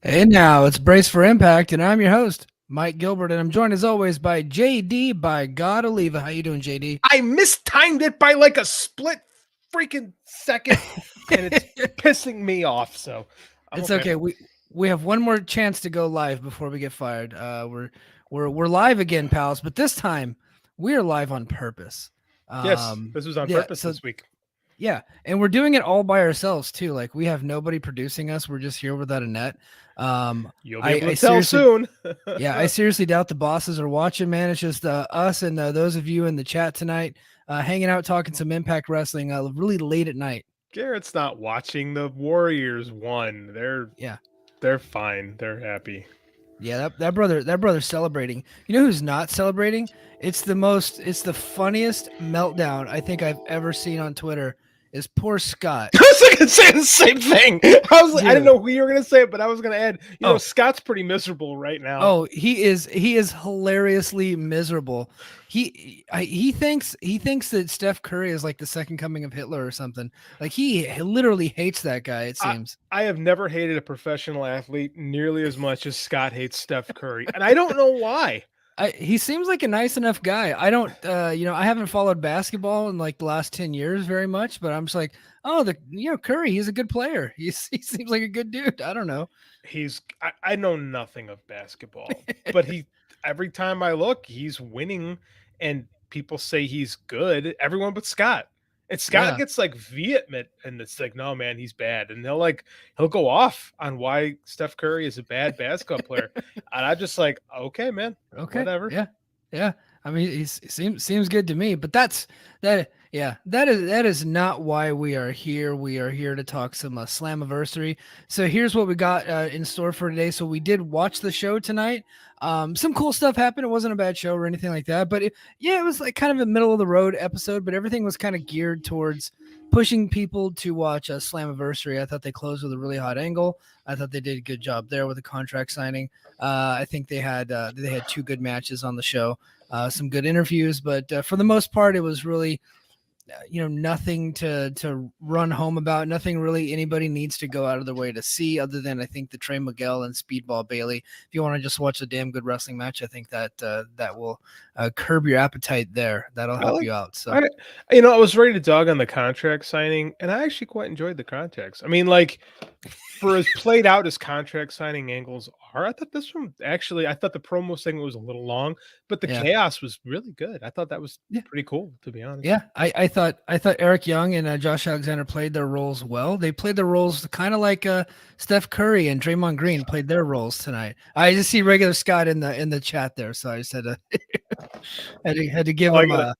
And now it's Brace for Impact, and I'm your host, Mike Gilbert, and I'm joined as always by JD by God Oliva. How you doing, JD? I mistimed it by like a split freaking second, and it's pissing me off. So I'm It's okay. okay. We have one more chance to go live before we get fired. We're live again, pals, but this time we are live on purpose. Yes, this was on Yeah, purpose so this week. yeah, and we're doing it all by ourselves too. Like we have nobody producing us. We're just here without a net. You'll be I, able I to tell seriously soon. Yeah, I seriously doubt the bosses are watching, man. It's just us and those of you in the chat tonight, hanging out, talking some Impact Wrestling really late at night. Garrett's not watching. The Warriors won. Yeah, They're fine. They're happy. yeah, that brother's celebrating. You know who's not celebrating? It's the funniest meltdown I think I've ever seen on Twitter. Is poor Scott. I was gonna say the same thing. I didn't Dude. know who you were gonna say it, but I was gonna add. Oh, Scott's pretty miserable right now. Oh, he is hilariously miserable. He thinks that Steph Curry is like the second coming of Hitler or something. Like he literally hates that guy, it I, seems. I have never hated a professional athlete nearly as much as Scott hates Steph Curry, and I don't know why. He seems like a nice enough guy. I don't I haven't followed basketball in like the last 10 years very much, but I'm just like, oh, Curry, he's a good player. He seems like a good dude. I don't know. I know nothing of basketball, but every time I look, he's winning, and people say he's good. Everyone but Scott. And Scott Yeah. gets like vehement, and it's like, no, man, he's bad. And he'll go off on why Steph Curry is a bad basketball player. And I'm just like, okay, man, Okay. whatever. Yeah. Yeah. I mean, he seems good to me, but that's that. Yeah, that is not why we are here. We are here to talk some Slammiversary. So here's what we got in store for today. So we did watch the show tonight. Some cool stuff happened. It wasn't a bad show or anything like that, but it was like kind of a middle of the road episode. But everything was kind of geared towards pushing people to watch Slammiversary. I thought they closed with a really hot angle. I thought they did a good job there with the contract signing. I think they had two good matches on the show, some good interviews, but for the most part, it was really nothing to run home about. Nothing really anybody needs to go out of their way to see, other than I think the Trey Miguel and Speedball Bailey. If you want to just watch a damn good wrestling match, I think that will curb your appetite there. That'll help you out. So I was ready to dog on the contract signing, and I actually quite enjoyed the contracts. I mean, like, for as played out as contract signing angles are, I thought this one actually, I thought the promo segment was a little long, but the yeah. chaos was really good. I thought that was Yeah. pretty cool, to be honest. Yeah, I thought Eric Young and Josh Alexander played their roles well. They played their roles kind of like Steph Curry and Draymond Green played their roles tonight. I just see regular Scott in the chat there, so I just had to had to give him a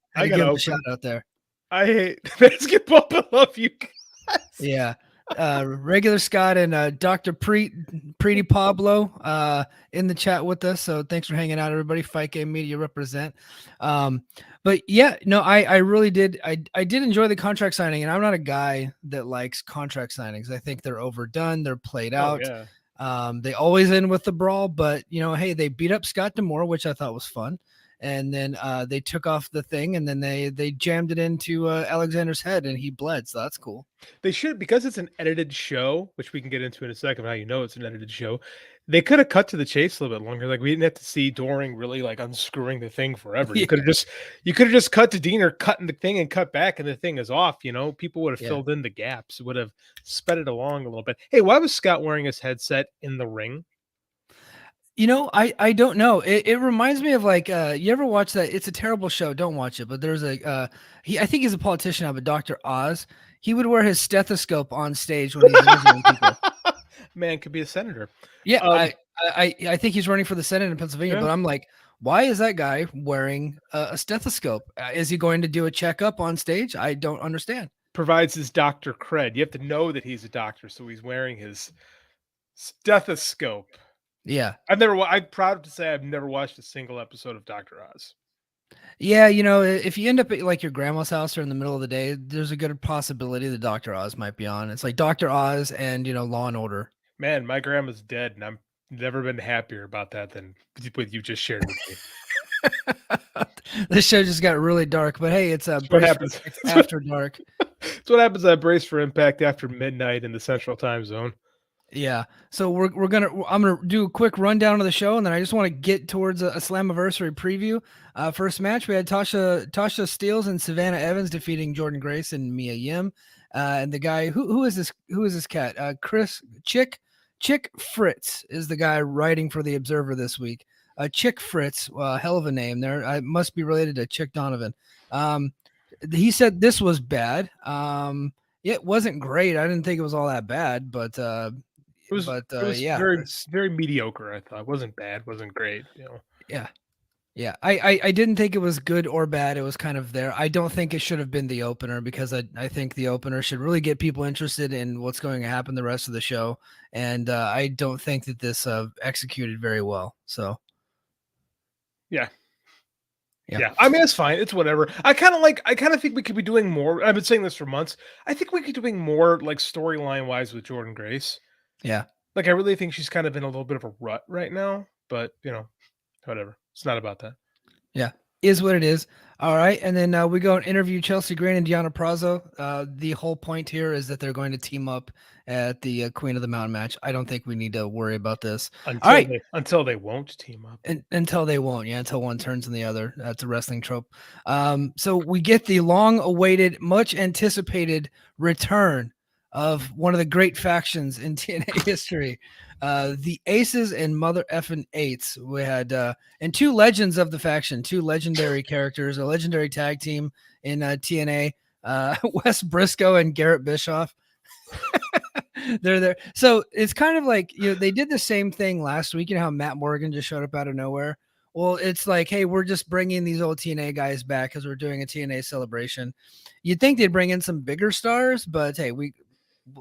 shout out there. I hate basketball, but love you guys. Yeah. Regular Scott and Dr. Preeti Pablo in the chat with us. So thanks for hanging out, everybody. Fight Game Media represent. But yeah, no, I really did. I did enjoy the contract signing, and I'm not a guy that likes contract signings. I think they're overdone. They're played out. Yeah. They always end with the brawl, but hey, they beat up Scott D'Amore, which I thought was fun. And then they took off the thing, and then they jammed it into Alexander's head, and he bled. So that's cool. They should, because it's an edited show, which we can get into in a second, how you know it's an edited show. They could have cut to the chase a little bit longer. Like, we didn't have to see Doring really like unscrewing the thing forever. Yeah. You could have just cut to Diener cutting the thing and cut back, and the thing is off. People would have filled in the gaps, would have sped it along a little bit. Hey, why was Scott wearing his headset in the ring? I don't know. It reminds me of like you ever watch that? It's a terrible show. Don't watch it. But there's I think he's a politician now, but Dr. Oz. He would wear his stethoscope on stage when he's interviewing people. Man could be a senator. Yeah, I think he's running for the Senate in Pennsylvania. But I'm like, why is that guy wearing a stethoscope? Is he going to do a checkup on stage? I don't understand. Provides his doctor cred. You have to know that he's a doctor, so he's wearing his stethoscope. Yeah. I'm proud to say I've never watched a single episode of Dr. Oz. Yeah, if you end up at like your grandma's house or in the middle of the day, there's a good possibility that Dr. Oz might be on. It's like Dr. Oz and, Law and Order. Man, my grandma's dead, and I'm never been happier about that than what you just shared with me. This show just got really dark, but hey, it's what happens after dark. It's what happens at Brace for Impact after midnight in the Central Time Zone. Yeah. So I'm gonna do a quick rundown of the show, and then I just want to get towards a Slammiversary preview. First match we had Tasha Steeles and Savannah Evans defeating Jordan Grace and Mia Yim, and the guy who is this cat? Chick Fritz is the guy writing for the Observer this week. Chick Fritz, hell of a name there. I must be related to Chick Donovan. Um, he said this was bad. It wasn't great. I didn't think it was all that bad, but It was yeah, very very mediocre. I thought it wasn't bad, wasn't great. yeah, yeah. I didn't think it was good or bad. It was kind of there. I don't think it should have been the opener because I think the opener should really get people interested in what's going to happen the rest of the show. And I don't think that this executed very well. So Yeah. yeah, Yeah, I mean it's fine. It's whatever. I kind of think we could be doing more. I've been saying this for months. I think we could be doing more like storyline wise with Jordan Grace. yeah. Like I really think she's kind of in a little bit of a rut right now, but whatever. It's not about that. Yeah, is what it is. All right, and then we go and interview Chelsea Green and Deanna Prazo. The whole point here is that they're going to team up at the Queen of the Mountain match. I don't think we need to worry about this. All right, Until they won't team up. until they won't, yeah, until one turns on the other. That's a wrestling trope. So we get the long-awaited, much-anticipated return of one of the great factions in TNA history, the Aces and Mother effing Eights. We had and two legends of the faction, two legendary characters, a legendary tag team in TNA, Wes Briscoe and Garrett Bischoff. They're there. So it's kind of like, they did the same thing last week. You know how Matt Morgan just showed up out of nowhere? Well, it's like, hey, we're just bringing these old TNA guys back because we're doing a TNA celebration. You'd think they'd bring in some bigger stars, but hey, we'll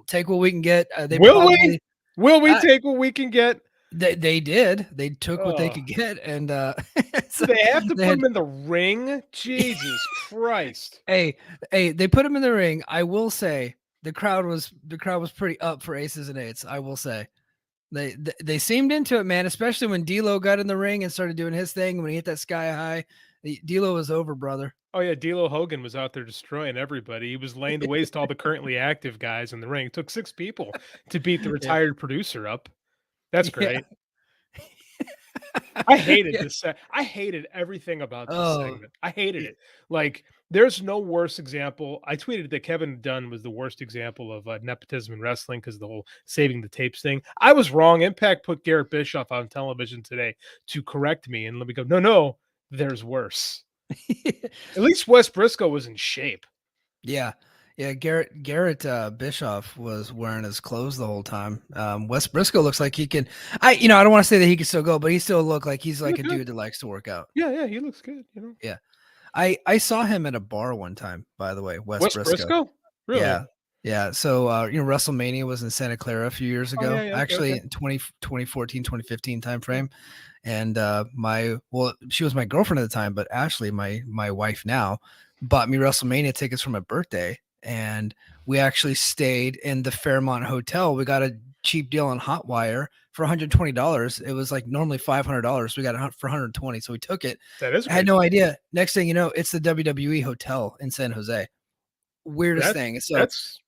take what we can get. Will we take what we can get? They did. They took what they could get, and so they have to put them in the ring. Jesus Christ! Hey, they put him in the ring. I will say the crowd was pretty up for Aces and Eights. I will say they seemed into it, man. Especially when D'Lo got in the ring and started doing his thing. When he hit that sky high, D'Lo was over, brother. Oh yeah, D'Lo Hogan was out there destroying everybody. He was laying the waste to all the currently active guys in the ring. It took 6 people to beat the retired producer up. That's great. Yeah. I hated this. I hated everything about this segment. I hated it. Like, there's no worse example. I tweeted that Kevin Dunn was the worst example of nepotism in wrestling because the whole saving the tapes thing. I was wrong. Impact put Garrett Bischoff on television today to correct me and let me go, no, there's worse. At least Wes Briscoe was in shape. Yeah. Garrett Bischoff was wearing his clothes the whole time. Wes Briscoe looks like he can. I don't want to say that he can still go, but he still look like he's like a dude that likes to work out. Yeah, he looks good. Yeah, I saw him at a bar one time. By the way, Wes Briscoe. Really? Yeah. So WrestleMania was in Santa Clara a few years ago. Actually, in 2014, 2015 timeframe. And she was my girlfriend at the time, but Ashley, my wife now, bought me WrestleMania tickets for my birthday. And we actually stayed in the Fairmont Hotel. We got a cheap deal on Hotwire for $120. It was like normally $500. We got it for $120. So we took it. That is. I had no idea. Next thing you know, it's the WWE hotel in San Jose. Weirdest thing. So that's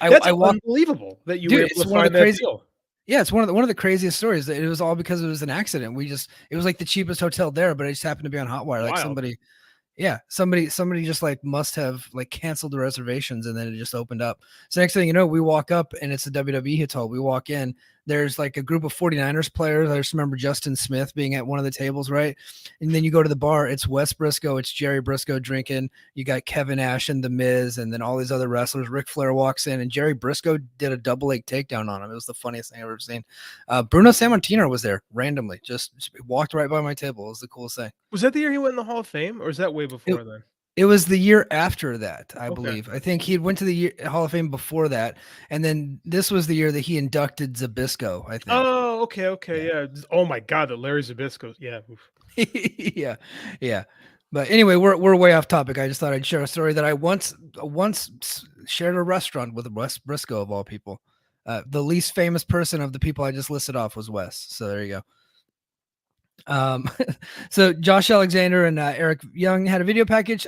unbelievable that you were able to find that deal. Yeah, it's one of the craziest stories. It was all because it was an accident. It was like the cheapest hotel there, but it just happened to be on Hotwire. Like somebody just like must have like canceled the reservations and then it just opened up. So next thing you know, we walk up and it's a WWE hotel. We walk in, there's like a group of 49ers players. I just remember Justin Smith being at one of the tables, right? And then you go to the bar, it's Wes Briscoe, it's Jerry Briscoe drinking. You got Kevin Nash and The Miz, and then all these other wrestlers. Ric Flair walks in, and Jerry Briscoe did a double leg takedown on him. It was the funniest thing I've ever seen. Bruno Sammartino was there randomly, just walked right by my table. It was the coolest thing. Was that the year he went in the Hall of Fame, or is that way before then? It was the year after that, I believe. I think he went to the Hall of Fame before that, and then this was the year that he inducted Zbyszko, I think. Oh, okay, yeah. Oh my God, the Larry Zbyszko, yeah. yeah. But anyway, we're way off topic. I just thought I'd share a story that I once shared a restaurant with Wes Briscoe of all people. The least famous person of the people I just listed off was Wes. So there you go. So Josh Alexander and Eric Young had a video package.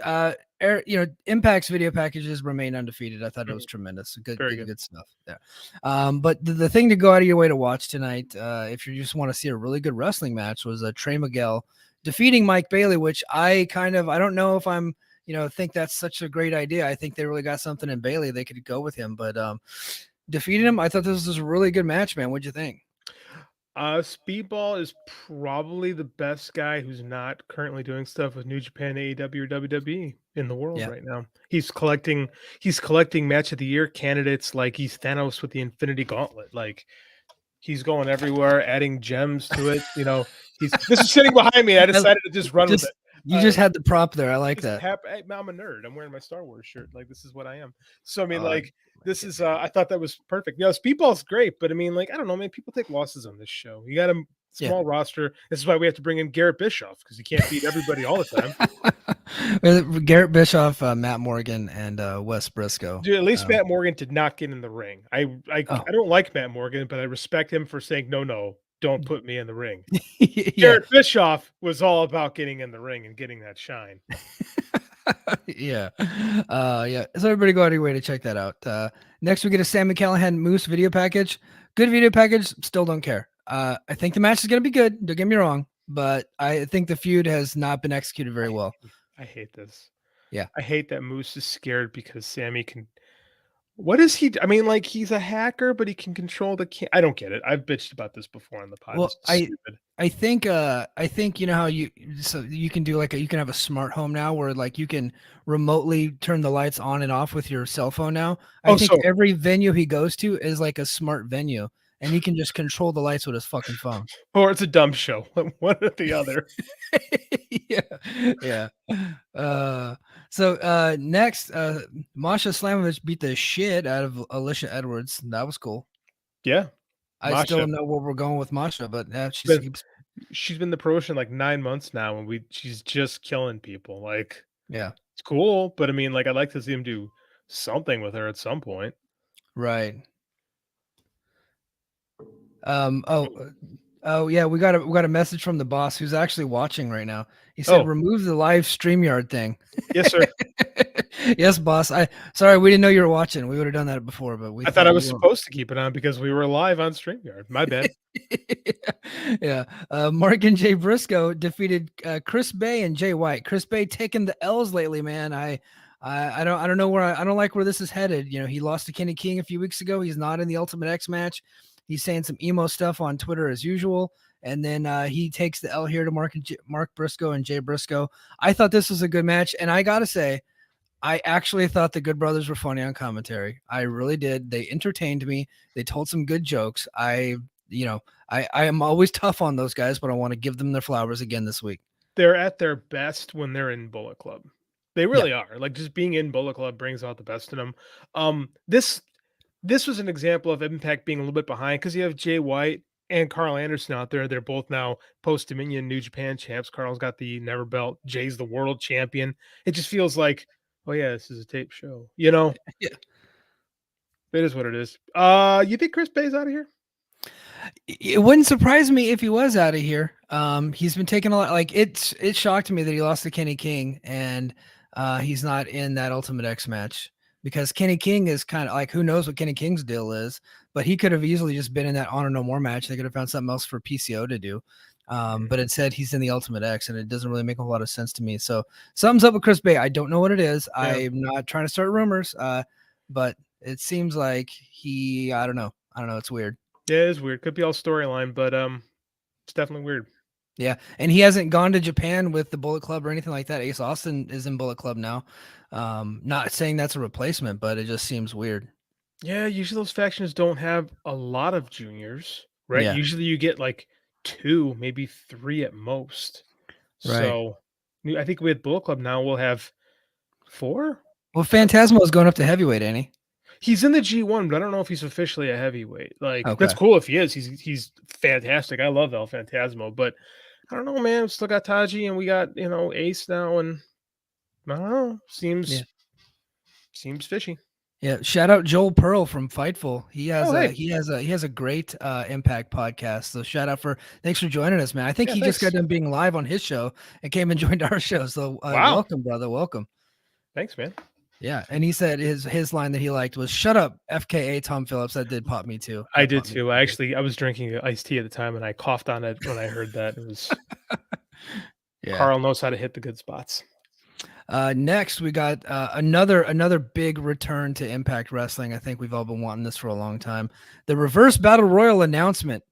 Impact's video packages remain undefeated. I thought it was Mhm. tremendous. Good, Very good, good. good stuff there. But the thing to go out of your way to watch tonight, if you just want to see a really good wrestling match, was Trey Miguel defeating Mike Bailey, which I don't know if I'm, think that's such a great idea. I think they really got something in Bailey. They could go with him, but defeated him. I thought this was a really good match, man. What'd you think? Speedball is probably the best guy who's not currently doing stuff with New Japan, AEW, or WWE in the world Yeah. right now. He's collecting match of the year candidates like he's Thanos with the Infinity Gauntlet. Like he's going everywhere, adding gems to it. He's this is sitting behind me. I I decided to just run with just it. you just had the prop there. I like Just that. hey, I'm a nerd. I'm wearing my Star Wars shirt. Like this is what I am. So I mean, Uh, like this is. I thought that was perfect. Speedball's great, but I mean, like I don't know, man. People take losses on this show. You got a yeah. small roster. This is why we have to bring in Garrett Bischoff because you can't beat everybody all the time. Garrett Bischoff, Matt Morgan, and Wes Briscoe. Dude, at least Matt Morgan did not get in the ring. I Oh, don't like Matt Morgan, but I respect him for saying no, don't put me in the ring. yeah, Garrett Bischoff was all about getting in the ring and getting that shine. yeah, yeah. So everybody go out of your way to check that out. Next, we get a Sammy Callahan Moose video package. Good video package. Still don't care. I think the match is gonna be good. Don't get me wrong, but I think the feud has not been executed very well. I hate this. Yeah. I hate that Moose is scared because Sammy can. What is he? I mean, like he's a hacker, but he can control the. I don't get it. I've bitched about this before on the pod. Well, This is stupid. I think how you can do you can have a smart home now where like you can remotely turn the lights on and off with your cell phone now. I Oh, think so every venue he goes to is like a smart venue and he can just control the lights with his fucking phone. or it's a dumb show. One or the other. Yeah. Yeah. Next, Masha Slamovich beat the shit out of Alicia Edwards. That was cool. Yeah, I still Masha. don't know where we're going with Masha, but she But keeps she's been in the promotion like 9 months now, and she's just killing people. Like yeah. it's cool, but I mean, like I'd like to see him do something with her at some point. Right. Oh yeah, we got a message from the boss who's actually watching right now. He said, Oh, "Remove the live StreamYard thing." yes, sir. Yes, boss. Sorry, we didn't know you were watching. We would have done that before, but we I thought I thought you was weren't. supposed to keep it on because we were live on StreamYard. My bad. Yeah. Mark and Jay Briscoe defeated Chris Bay and Jay White. Chris Bay taking the L's lately, man. I don't know I don't like where this is headed. He lost to Kenny King a few weeks ago. He's not in the Ultimate X match. He's saying some emo stuff on Twitter as usual. And then he takes the L here to Mark Briscoe and Jay Briscoe. I thought this was a good match. And I got to say, I actually thought the Good Brothers were funny on commentary. I really did. They entertained me. They told some good jokes. I am always tough on those guys, but I want to give them their flowers again this week. They're at their best when they're in Bullet Club. They Yeah. really are. Like just being in Bullet Club brings out the best in them. This was an example of Impact being a little bit behind because you have Jay White and Carl Anderson out there. They're both now post Dominion New Japan champs. Carl's got the Never belt. Jay's the world champion. It just feels like, oh yeah, this is a tape show. Yeah. It is what it is. You think Chris Bay's out of here? It wouldn't surprise me if he was out of here. He's been taking a lot. Like it shocked me that he lost to Kenny King and he's not in that Ultimate X match because Kenny King is kind of like who knows what Kenny King's deal is, but he could have easily just been in that Honor No More match. They could have found something else for PCO to do. But it said he's in the Ultimate X, and it doesn't really make a lot of sense to me. So something's up with Chris Bay. I don't know what it is. Yeah. I'm not trying to start rumors, but it seems like I don't know. It's weird. Yeah, it is weird. Could be all storyline, but it's definitely weird. Yeah, and he hasn't gone to Japan with the Bullet Club or anything like that. Ace Austin is in Bullet Club now. Not saying that's a replacement, but it just seems weird. Yeah, usually those factions don't have a lot of juniors, right? Yeah. Usually you get like 2, maybe 3 at most. Right. So I think with Bullet Club now we'll have 4. Well, Phantasmo is going up to heavyweight, ain't he? He's in the G1, but I don't know if he's officially a heavyweight. Like that's Okay. cool if he is. He's fantastic. I love El Phantasmo, but I don't know, man. We still got Taji and we got Ace now, and I don't know. Seems fishy. Yeah. Shout out Joel Pearl from Fightful. He has Oh, hey. he has a great Impact podcast. So shout out thanks for joining us, man. I think Yeah, he just got thanks. done being live on his show and came and joined our show. So Wow. welcome, brother. Welcome. Thanks, man. Yeah, and he said his line that he liked was "Shut up, FKA Tom Phillips." That did pop me too. I That did popped me too. too. I was drinking iced tea at the time, and I coughed on it when I heard that. It was Yeah. Carl knows how to hit the good spots. Next, we got another big return to Impact Wrestling. I think we've all been wanting this for a long time. The Reverse Battle Royal announcement.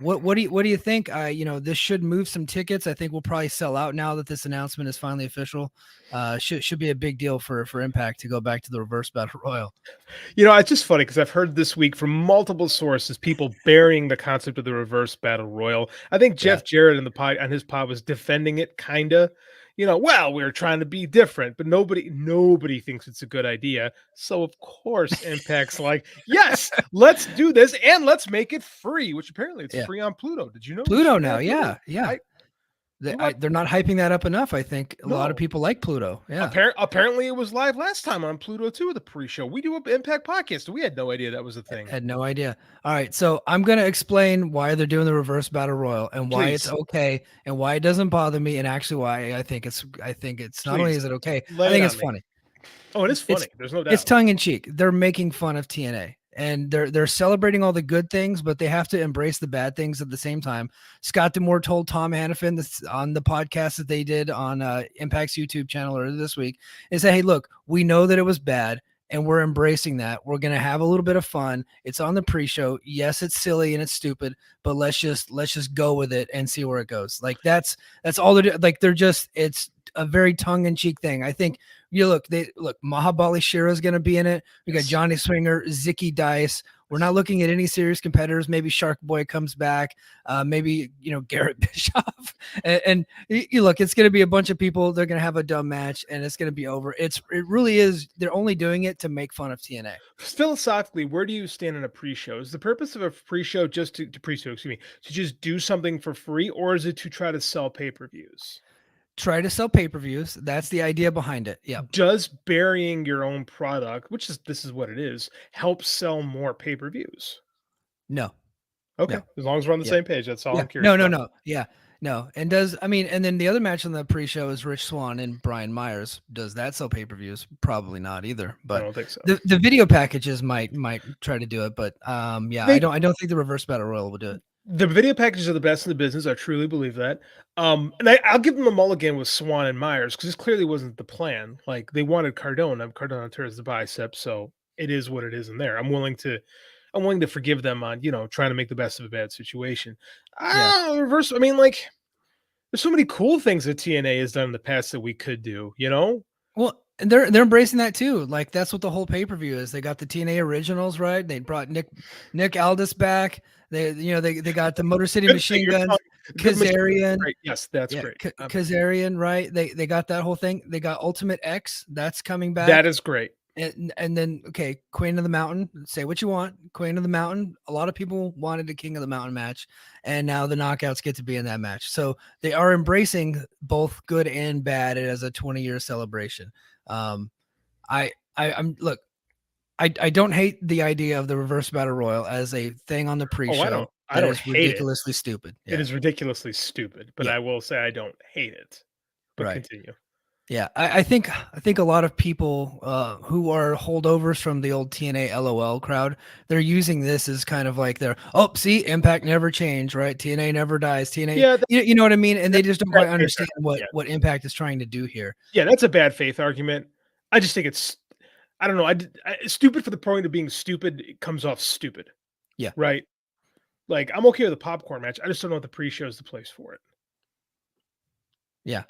What do you think? This should move some tickets. I think we'll probably sell out now that this announcement is finally official. Should be a big deal for Impact to go back to the Reverse Battle Royal. It's just funny because I've heard this week from multiple sources people burying the concept of the Reverse Battle Royal. I think Jeff Jarrett in the pod on his pod was defending it, kinda. Well, we're trying to be different, but nobody thinks it's a good idea. So of course, Impact's like, yes, let's do this and let's make it free. Which apparently it's free on Pluto. Did you know? Pluto now, yeah. They're not hyping that up enough. I think a lot of people like Pluto. Yeah. Apparently it was live last time on Pluto too, the pre-show. We do an Impact podcast. We had no idea that was a thing. Had no idea. All right, so I'm gonna explain why they're doing the Reverse Battle Royal and why it's okay and why it doesn't bother me and actually why I think it's not only is it okay, I think it's funny. Oh, it is funny. There's no doubt. It's tongue in cheek. They're making fun of TNA. And they're celebrating all the good things, but they have to embrace the bad things at the same time. Scott D'Amore told Tom Hannafin on the podcast that they did on Impact's YouTube channel earlier this week, is that, hey, look, we know that it was bad, and we're embracing that. We're gonna have a little bit of fun. It's on the pre-show. Yes, it's silly and it's stupid, but let's just go with it and see where it goes. Like that's all they're like. It's a very tongue-in-cheek thing. I think look, Mahabali Shira is going to be in it. We got Johnny Swinger, Zicky Dice. We're not looking at any serious competitors. Maybe Shark Boy comes back. Maybe Garrett Bischoff. And you look, it's going to be a bunch of people. They're going to have a dumb match, and it's going to be over. It really is. They're only doing it to make fun of TNA. Philosophically, where do you stand on a pre-show? Is the purpose of a pre-show just to just do something for free, or is it to try to sell pay-per-views? Try to sell pay-per-views. That's the idea behind it. Yeah. Does burying your own product, this is what it is, help sell more pay-per-views? No. Okay. No. As long as we're on the same page, that's all I'm curious about. No. Yeah. No. And then the other match on the pre-show is Rich Swann and Brian Myers. Does that sell pay-per-views? Probably not either. But I don't think so. The video packages might try to do it, but I don't think the Reverse Battle Royal will do it. The video packages are the best in the business. I truly believe that. And I'll give them a mulligan with Swan and Myers because this clearly wasn't the plan. Like they wanted Cardona. Cardona tears the bicep, so it is what it is in there. I'm willing to forgive them on trying to make the best of a bad situation. Reverse. I mean, like there's so many cool things that TNA has done in the past that we could do. Well, and they're embracing that too. Like that's what the whole pay-per-view is. They got the TNA originals, right? They brought Nick Aldous back. They got the Motor City Machine Guns, Kazarian. Yes, that's great. Kazarian, right? They got that whole thing. They got Ultimate X. That's coming back. That is great. And then Queen of the Mountain. Say what you want. Queen of the Mountain. A lot of people wanted a King of the Mountain match, and now the Knockouts get to be in that match. So they are embracing both good and bad as a 20-year celebration. I don't hate the idea of the Reverse Battle Royal as a thing on the pre-show. I don't hate ridiculously stupid. Yeah. It is ridiculously stupid, but I will say I don't hate it. But continue. Yeah, I think a lot of people who are holdovers from the old TNA LOL crowd, they're using this as kind of like see, Impact never changed, right? TNA never dies. TNA, you know what I mean? And they just don't quite understand what Impact is trying to do here. Yeah, that's a bad faith argument. I just think it's, I don't know, stupid for the point of being stupid. It comes off stupid. Yeah. Right. Like I'm okay with a popcorn match. I just don't know if the pre-show is the place for it. Yeah.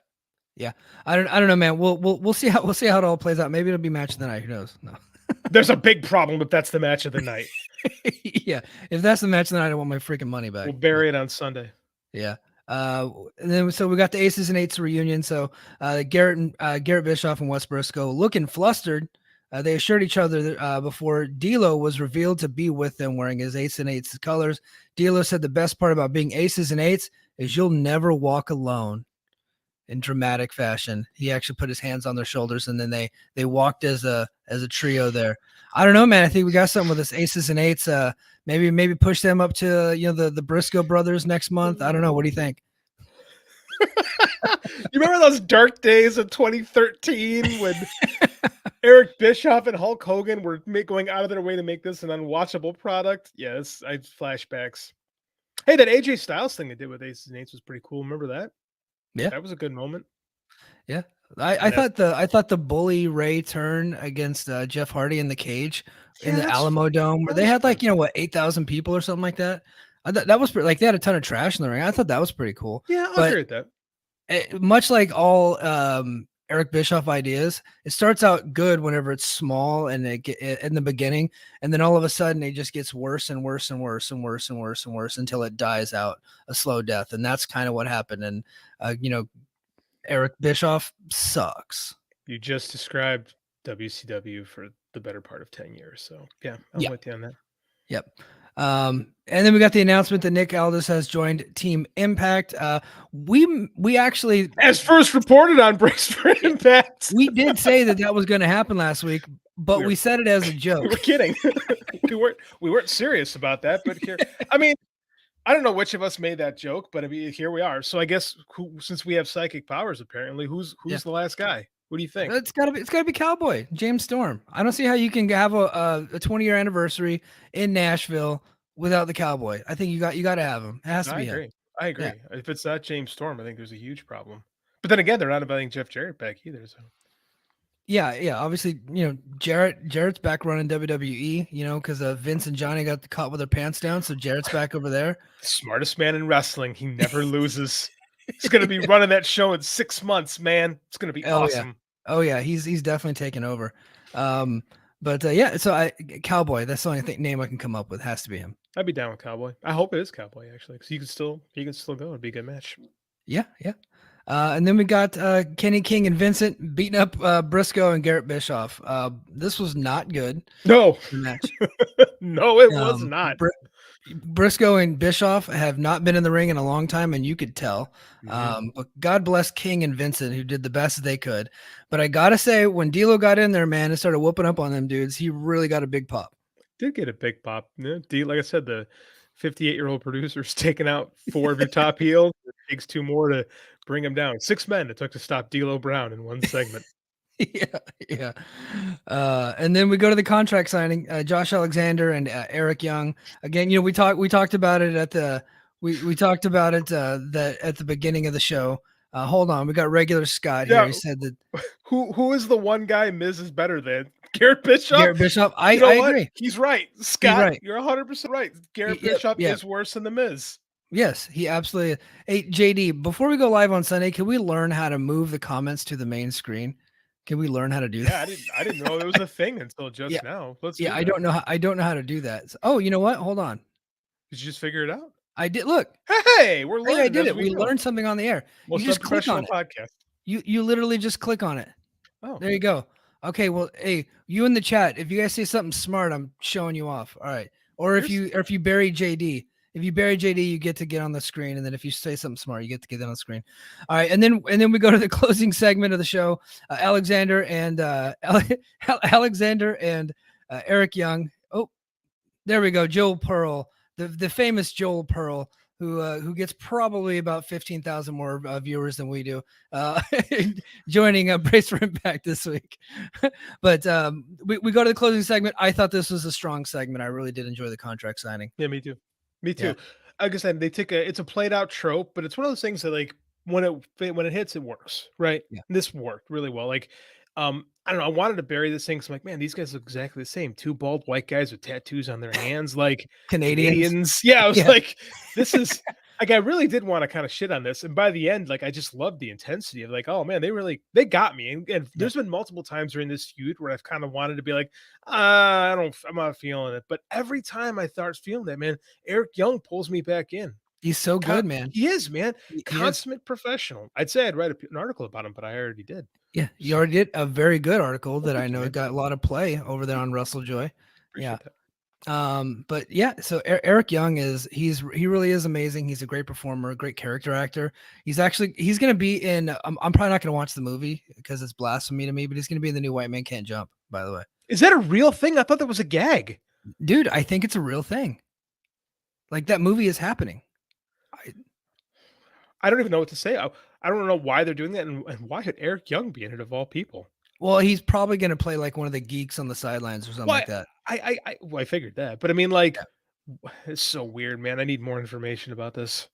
Yeah, I don't know, man. We'll see how it all plays out. Maybe it'll be match of the night. Who knows? No. There's a big problem if that's the match of the night. Yeah, if that's the match of the night, I want my freaking money back. We'll bury it on Sunday. Yeah. And then so we got the Aces and Eights reunion. So Garrett Bischoff and Wes Briscoe looking flustered. They assured each other before D'Lo was revealed to be with them wearing his Aces and Eights colors. D'Lo said the best part about being Aces and Eights is you'll never walk alone. In dramatic fashion, he actually put his hands on their shoulders, and then they walked as a trio there. I don't know, man. I think we got something with this Aces and Eights. Maybe push them up to the Briscoe brothers next month. I don't know. What do you think? You remember those dark days of 2013 when Eric Bischoff and Hulk Hogan were going out of their way to make this an unwatchable product? Yes, I flashbacks. Hey, that AJ Styles thing they did with Aces and Eights was pretty cool. Remember that? Yeah, That was a good moment. yeah. And that's I thought the Bully Ray turn against Jeff Hardy in the cage in yeah, the that's Alamo Dome, where that they was had fun. like 8,000 people or something like that. I thought that was like they had a ton of trash in the ring. I thought that was pretty cool. Yeah, I'll But agree with that. much like all Eric Bischoff ideas, it starts out good whenever it's small and in the beginning, and then all of a sudden it just gets worse and worse and worse and worse and worse and worse until it dies out a slow death, and that's kind of what happened. And Eric Bischoff sucks. You just described WCW for the better part of 10 years. So yeah, I'm Yeah. with you on that. Yep. And then we got the announcement that Nick Aldis has joined Team Impact. We actually As first reported on Breaks for Impact. we did say that was going to happen last week, but we said it as a joke. We were kidding. we weren't serious about that, but here I mean, I don't know which of us made that joke, but I mean, here we are. So I guess since we have psychic powers, apparently, who's Yeah. the last guy? What do you think? It's gotta be Cowboy James Storm. I don't see how you can have a 20-year anniversary in Nashville without the Cowboy. I think you got to have him. It has to I be him. agree. I Yeah. agree. If it's not James Storm, I think there's a huge problem. But then again, they're not inviting Jeff Jarrett back either. So Yeah. Obviously, Jarrett's back running WWE. Because Vince and Johnny got caught with their pants down, so Jarrett's back over there. smartest man in wrestling, he never loses. He's gonna be running that show in 6 months, man. It's gonna be awesome. Oh yeah, he's definitely taken over. But yeah, so Cowboy. That's the only name I can come up with. Has to be him. I'd be down with Cowboy. I hope it is Cowboy actually, because he can still go. It'd be a good match. Yeah. And then we got Kenny King and Vincent beating up Briscoe and Garrett Bischoff. This was not good. No, Match. no, it was not. Briscoe and Bischoff have not been in the ring in a long time, and you could tell. But God bless King and Vincent, who did the best they could. But I gotta say, when D'Lo got in there, man, and started whooping up on them dudes, he really got a big pop. Did get a big pop. Yeah, like I said, the 58-year-old producer's taking out 4 of your top heels. It takes 2 more to bring him down. 6 men it took to stop D'Lo Brown in one segment. Yeah. And then we go to the contract signing. Josh Alexander and Eric Young. Again, we talked about it at the we talked about it that at the beginning of the show. Hold on, we got regular Scott here. Yeah. He said that who is the one guy Miz is better than? Garrett Bischoff? Garrett Bischoff. I agree. He's right. Scott, right. you're 100% right. Garrett Bischoff is worse than the Miz. Yes, he absolutely. Hey, JD, before we go live on Sunday, can we learn how to move the comments to the main screen? Can we learn how to do that? Yeah, I didn't know it was a thing until just now. I don't know how to do that. So, you know what? Hold on. Did you just figure it out? I did. Look. Hey, we're learning. I did it. We learned something on the air. Most you just click on it. Podcast. You literally just click on it. Oh, there you go. Okay, well, hey, you in the chat, if you guys say something smart, I'm showing you off. All right. Or if you bury JD, you get to get on the screen, and then if you say something smart, you get to get on the screen. All right, and then we go to the closing segment of the show. Alexander and Eric Young. Oh, there we go. Joel Pearl, the famous Joel Pearl, who gets probably about 15,000 more viewers than we do, joining Brace for Impact this week. But we go to the closing segment. I thought this was a strong segment. I really did enjoy the contract signing. Yeah, me too. Me too. Yeah. Like I said, it's a played out trope, but it's one of those things that like when it hits, it works, right? Yeah. This worked really well. Like, I don't know. I wanted to bury this thing because I'm like, man, these guys look exactly the same. 2 bald white guys with tattoos on their hands, like Canadians. Yeah, I was like, this is like I really did want to kind of shit on this. And by the end, like I just loved the intensity of like, oh man, they got me. And there's been multiple times during this feud where I've kind of wanted to be like, I'm not feeling it. But every time I start feeling that, man, Eric Young pulls me back in. He's so good, man. He is, man. Consummate professional. I'd say I'd write an article about him, but I already did. Yeah, you already did a very good article that I know got a lot of play over there on WrestleJoy. Appreciate that. But yeah, so Eric Young he really is amazing. He's a great performer, a great character actor. He's going to be in. I'm probably not going to watch the movie because it's blasphemy to me, but he's going to be in the new White Man Can't Jump. By the way, is that a real thing? I thought that was a gag, dude. I think it's a real thing. Like that movie is happening. I don't even know what to say. I don't know why they're doing that, and why should Eric Young be in it of all people? Well, he's probably going to play like one of the geeks on the sidelines or something Why? like that. Well, I figured that, but I mean, like, it's so weird, man. I need more information about this.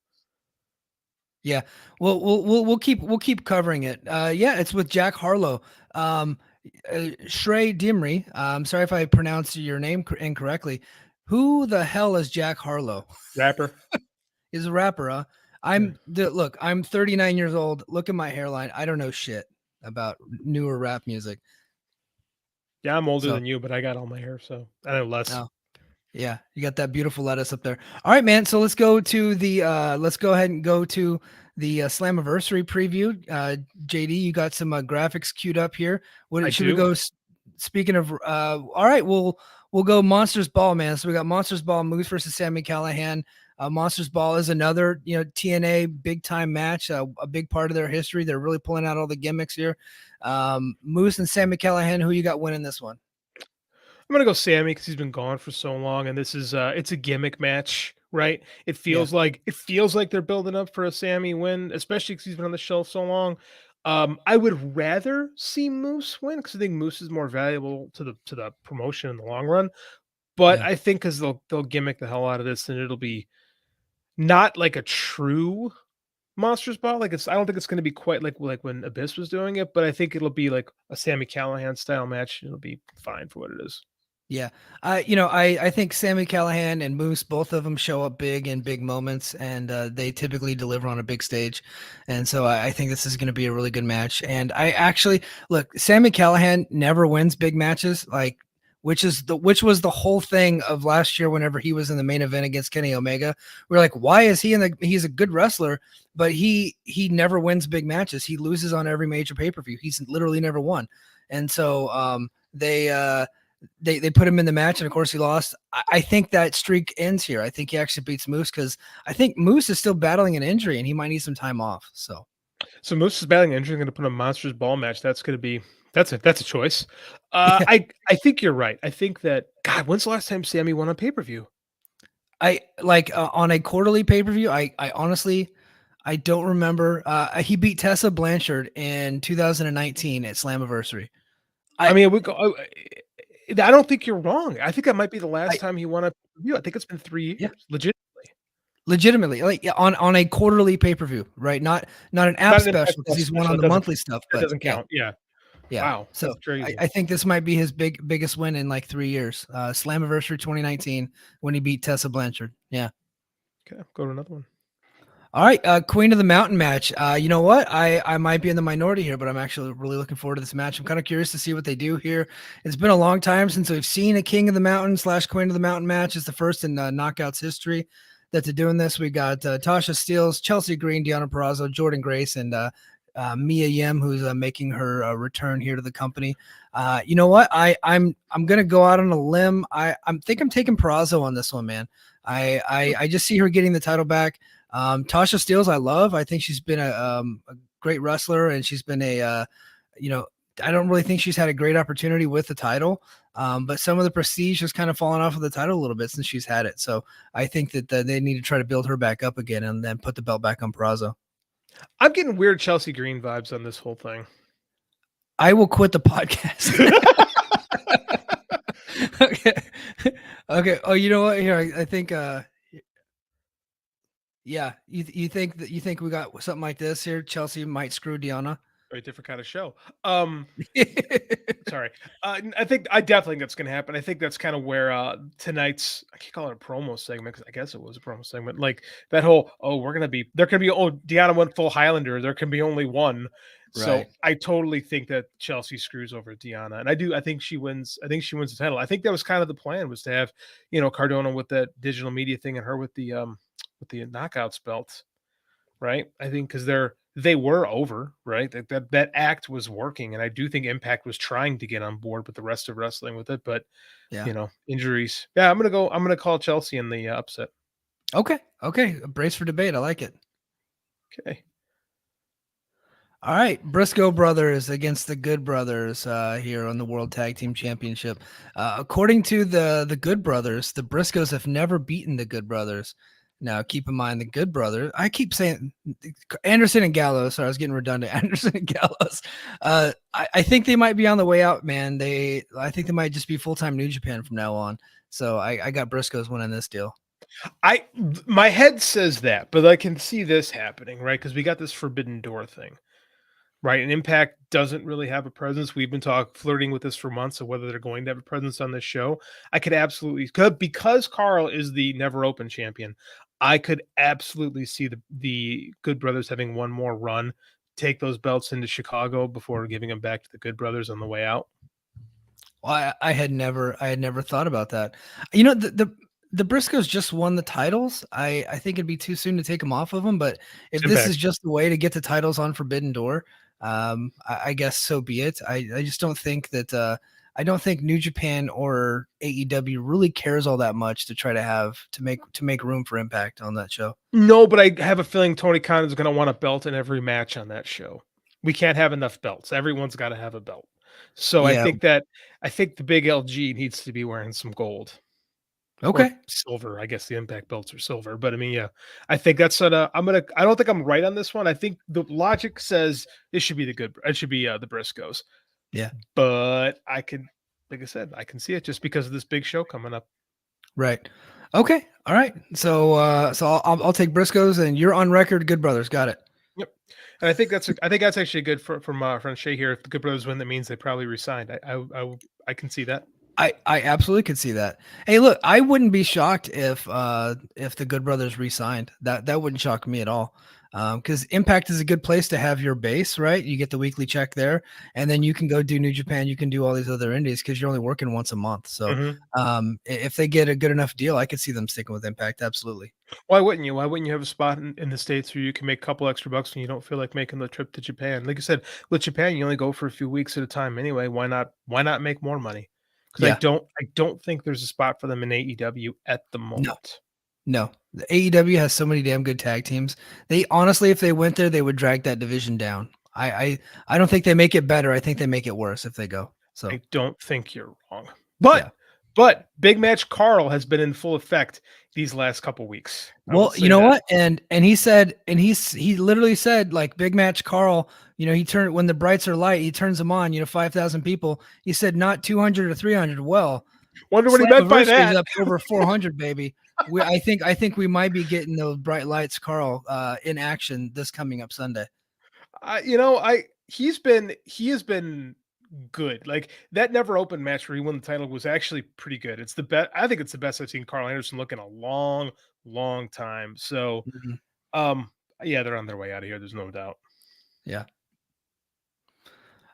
Yeah, we'll keep covering it. Yeah, it's with Jack Harlow. Trey Dimry. I'm sorry if I pronounced your name incorrectly. Who the hell is Jack Harlow? Rapper. He's a rapper, huh? Yeah, Look. I'm 39 years old. Look at my hairline. I don't know shit about newer rap music. yeah. I'm older So, than you, but I got all my hair, so I know less. no. Yeah, you got that beautiful lettuce up there. All right, man. So let's go ahead and go to the Slammiversary preview. JD, you got some graphics queued up here. I What should we do. go? Speaking of, all right, we'll go Monsters Ball, man. So we got Monsters Ball, Moose versus Sammy Callahan. Monsters Ball is another TNA big time match, a big part of their history. They're really pulling out all the gimmicks here. Moose and Sammy Callahan, who you got winning this one? I'm gonna go Sammy because he's been gone for so long, and this is it's a gimmick match, right? Yeah, It feels like they're building up for a Sammy win, especially because he's been on the shelf so long. I would rather see Moose win because I think Moose is more valuable to the promotion in the long run. But yeah. I think because they'll gimmick the hell out of this, and it'll be not like a true Monsters Ball. Like I don't think it's going to be quite like when Abyss was doing it, but I think it'll be like a Sammy Callahan style match. It'll be fine for what it is. Yeah. I think Sammy Callahan and Moose, both of them show up big in big moments, and they typically deliver on a big stage. And so I think this is going to be a really good match. And I actually look, Sammy Callahan never wins big matches, like which was the whole thing of last year whenever he was in the main event against Kenny Omega. We're like, why is he's a good wrestler, but he never wins big matches. He loses on every major pay-per-view. He's literally never won. And so they put him in the match, and of course he lost. I think that streak ends here. I think he actually beats Moose because I think Moose is still battling an injury and he might need some time off. So So Moose is battling injury. Going to put a Monsters Ball match. That's going to be that's a choice. yeah, I think you're right. I think that God. When's the last time Sammy won on pay per view? I like on a quarterly pay per view. I honestly I don't remember. He beat Tessa Blanchard in 2019 at Slammiversary. I I mean, I don't think you're wrong. I think that might be the I last time he won a pay per view. I think it's been 3 years. yeah, Legitimately, legitimately like yeah, on a quarterly pay per view, right? Not an app not an Impact special because Plus he's won special. on It the doesn't monthly stuff, that but doesn't yeah. count. Yeah. Yeah. Wow, So that's crazy. I think this might be his biggest win in like 3 years. Slammiversary 2019 when he beat Tessa Blanchard. Yeah. Okay, go to another one. All right. Queen of the Mountain match. You know what? I might be in the minority here, but I'm actually really looking forward to this match. I'm kind of curious to see what they do here. It's been a long time since we've seen a King of the Mountain / Queen of the Mountain match. It's the first in Knockouts history that they're doing this. We got Tasha Steeles, Chelsea Green, Deonna Purrazzo, Jordan Grace, and Mia Yim, who's making her return here to the company. You know what? I'm gonna go out on a limb. I'm taking Purrazzo on this one, man. I just see her getting the title back. Tasha Steeles, I love. I think she's been a great wrestler, and she's been you know, I don't really think she's had a great opportunity with the title. But some of the prestige has kind of fallen off of the title a little bit since she's had it. So I think that they need to try to build her back up again and then put the belt back on Peraza. I'm getting weird Chelsea Green vibes on this whole thing. I will quit the podcast. Okay. Okay. Oh, you know what? Here, I think yeah, you think we got something like this here? Chelsea might screw Deonna. Very different kind of show. Sorry. I definitely think that's going to happen. I think that's kind of where tonight's, I can't call it a promo segment because I guess it was a promo segment. Like that whole, there can be, Deanna went full Highlander. There can be only one. So Right. I totally think that Chelsea screws over Deanna. And I think she wins. I think she wins the title. I think that was kind of the plan, was to have, Cardona with that digital media thing and her with the knockouts belt. Right. I think because they were over, right? That act was working, and I do think Impact was trying to get on board with the rest of wrestling with it, but Yeah. injuries. Yeah, I'm gonna call Chelsea in the upset. Okay. Okay. A brace for debate. I like it. Okay. All right, Briscoe brothers against the Good Brothers here on the World Tag Team Championship. According to the Good Brothers, the Briscoes have never beaten the Good Brothers. Now, keep in mind the Good Brothers. I keep saying Anderson and Gallows. Sorry, I was getting redundant. Anderson and Gallows. I think they might be on the way out, man. I think they might just be full-time New Japan from now on. So I got Briscoes winning this deal. My head says that, but I can see this happening, right? Because we got this Forbidden Door thing, right? And Impact doesn't really have a presence. We've been flirting with this for months of whether they're going to have a presence on this show. I could absolutely, because Carl is the Never Open champion, I could absolutely see the Good Brothers having one more run, take those belts into Chicago before giving them back to the Good Brothers on the way out. Well, I had never thought about that. You know, the Briscoes just won the titles. I think it'd be too soon to take them off of them. But if this is just the way to get the titles on Forbidden Door, I guess so be it. I just don't think that I don't think New Japan or AEW really cares all that much to try to make room for Impact on that show. No, but I have a feeling Tony Khan is going to want a belt in every match on that show. We can't have enough belts. Everyone's got to have a belt. So yeah. I think the big LG needs to be wearing some gold. Okay. Or silver. I guess the Impact belts are silver. But I mean, yeah, I think that's I don't think I'm right on this one. I think the logic says it should be the Briscoes. Yeah. But like I said, I can see it just because of this big show coming up. Right. Okay. All right. So I'll take Briscoes, and you're on record. Good Brothers. Got it. Yep. And I think that's actually good from our friend Shay here. If the Good Brothers win, that means they probably resigned. I can see that. I absolutely could see that. Hey, look, I wouldn't be shocked if the Good Brothers re-signed. That wouldn't shock me at all. Because Impact is a good place to have your base, right? You get the weekly check there, and then you can go do New Japan. You can do all these other indies because you're only working once a month. So, if they get a good enough deal, I could see them sticking with Impact. Absolutely. Why wouldn't you? Why wouldn't you have a spot in the States where you can make a couple extra bucks when you don't feel like making the trip to Japan? Like I said, with Japan, you only go for a few weeks at a time anyway. Why not make more money? Because I don't think there's a spot for them in AEW at the moment. No, the AEW has so many damn good tag teams. They honestly, if they went there, they would drag that division down. I don't think they make it better. I think they make it worse if they go. So I don't think you're wrong. But Big Match Carl has been in full effect these last couple weeks. Well, you know what? And he said, and he literally said, like, Big Match Carl, you know, he turned when the brights are light, he turns them on, 5,000 people. He said not 200 or 300. Well, wonder what he meant by that. Up over 400, baby. I think we might be getting those bright lights, Carl, in action this coming up Sunday. He has been good. Like that Never Open match where he won the title was actually pretty good. It's the best. I think it's the best I've seen Carl Anderson look in a long, long time. So, yeah, they're on their way out of here. There's no doubt. Yeah.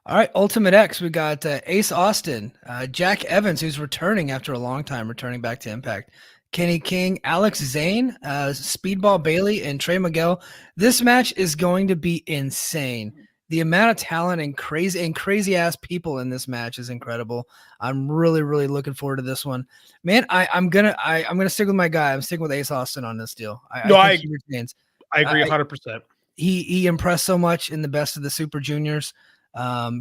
All right, Ultimate X, we got Ace Austin, Jack Evans, who's returning after a long time, returning back to Impact, Kenny King, Alex Zane, Speedball Bailey, and Trey Miguel. This match is going to be insane. The amount of talent and crazy ass people in this match is incredible. I'm really, really looking forward to this one, man. I'm gonna stick with my guy. I'm sticking with Ace Austin on this deal. I think he retains. I agree 100%. He impressed so much in the Best of the Super Juniors.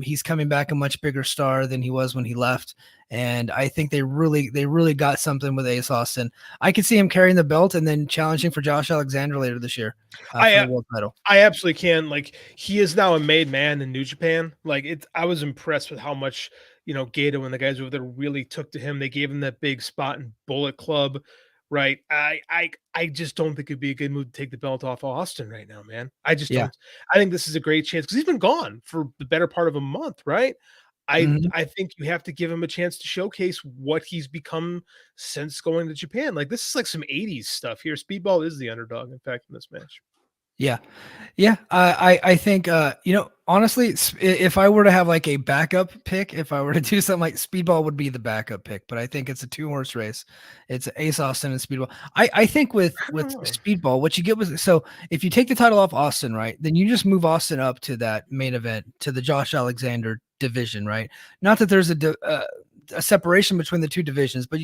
He's coming back a much bigger star than he was when he left, and I think they really got something with Ace Austin. I could see him carrying the belt and then challenging for Josh Alexander later this year for the world title. I absolutely can. Like, he is now a made man in New Japan. Like, I was impressed with how much Gato and the guys over there really took to him. They gave him that big spot in Bullet Club. Right. I just don't think it'd be a good move to take the belt off Austin right now, man. I just don't. I think this is a great chance because he's been gone for the better part of a month, right? I think you have to give him a chance to showcase what he's become since going to Japan. Like, this is like some 80s stuff here. Speedball is the underdog, in fact, in this match. Yeah. I think, honestly, if I were to have like a backup pick, if I were to do something like Speedball would be the backup pick, but I think it's a 2-horse race. It's Ace Austin and Speedball. I think with Speedball, what you get was, so if you take the title off Austin, right, then you just move Austin up to that main event, to the Josh Alexander division, right? Not that there's a separation between the two divisions, but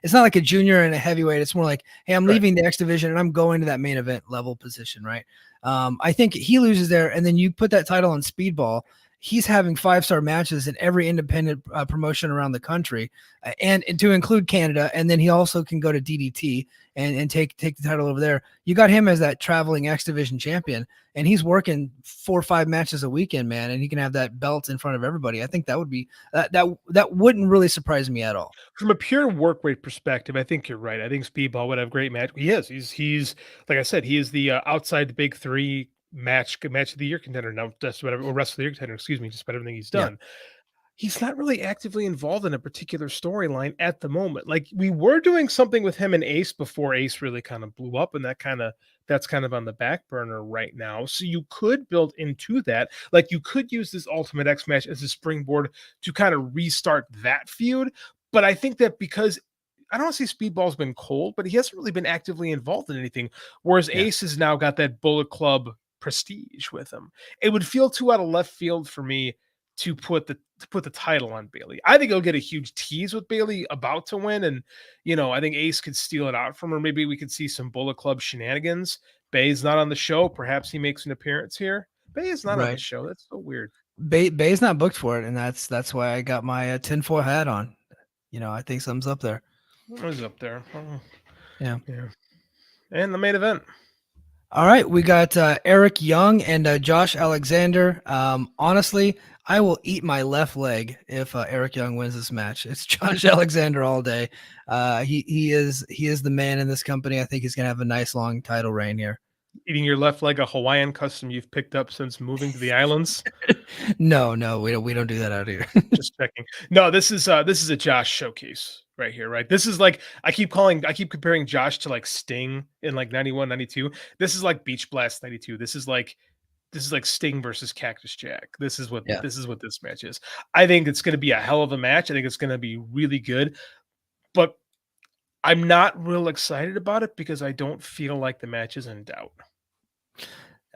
it's not like a junior and a heavyweight. It's more like, hey, I'm leaving the X division and I'm going to that main event level position, right? I think he loses there, and then you put that title on Speedball. he's having 5-star matches in every independent promotion around the country, and to include Canada. And then he also can go to DDT and take the title over there. You got him as that traveling X Division champion, and he's working 4 or 5 matches a weekend, man. And he can have that belt in front of everybody. I think that would be that wouldn't really surprise me at all. From a pure work rate perspective, I think you're right. I think Speedball would have great match. He is. He's like I said, he is the outside the big three match of the year contender now. That's whatever, or rest of the year contender. Excuse me, just about everything he's Yeah. done. He's not really actively involved in a particular storyline at the moment. Like we were doing something with him and Ace before Ace really kind of blew up, and that's kind of on the back burner right now. So you could build into that. Like you could use this Ultimate X match as a springboard to kind of restart that feud. But I think that because I don't see Speedball's been cold, but he hasn't really been actively involved in anything. Whereas Yeah. Ace has now got that Bullet Club prestige with him. It would feel too out of left field for me to put the title on Bailey. I think he'll get a huge tease with Bailey about to win, and I think Ace could steal it out from her. Maybe we could see some Bullet Club shenanigans. Bay's not on the show. Perhaps he makes an appearance here. Bay is not on the Right. show. That's so weird. Bay's not booked for it, and that's why I got my tinfoil hat on. I think something's up there. What is up there? Oh, Yeah. yeah. And the main event. All right, we got Eric Young and Josh Alexander. Honestly, I will eat my left leg if Eric Young wins this match. It's Josh Alexander all day. He is the man in this company. I think he's gonna have a nice long title reign here. Eating your left leg, a Hawaiian custom you've picked up since moving to the islands. No, we don't do that out here. Just checking. No, this is a Josh showcase right here, right? This is like I keep comparing Josh to like Sting in like 91, 92. This is like Beach Blast 92. This is like Sting versus Cactus Jack. This is what Yeah. this match is. I think it's going to be a hell of a match. I think it's going to be really good. But I'm not real excited about it because I don't feel like the match is in doubt.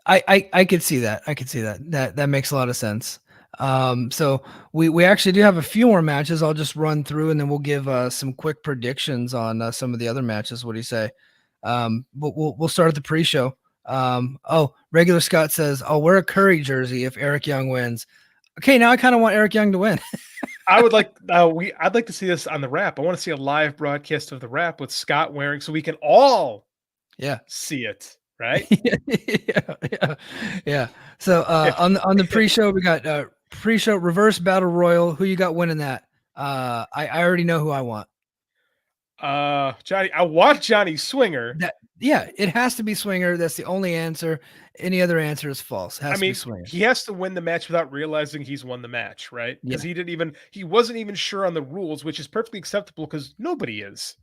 I could see that. That makes a lot of sense. So we actually do have a few more matches. I'll just run through and then we'll give some quick predictions on some of the other matches. What do you say? But we'll start at the pre-show. Regular Scott says I'll wear a Curry jersey if Eric Young wins. Okay, now I kind of want Eric Young to win. I'd like to see this on the wrap. I want to see a live broadcast of the wrap with Scott wearing so we can all see it. Right? yeah. So on the pre-show, we got pre-show reverse battle royal. Who you got winning that? I already know who I want. Johnny. I want Johnny Swinger. It has to be Swinger. That's the only answer. Any other answer is false. To be Swinger. He has to win the match without realizing he's won the match, right? Because he wasn't even sure on the rules, which is perfectly acceptable because nobody is.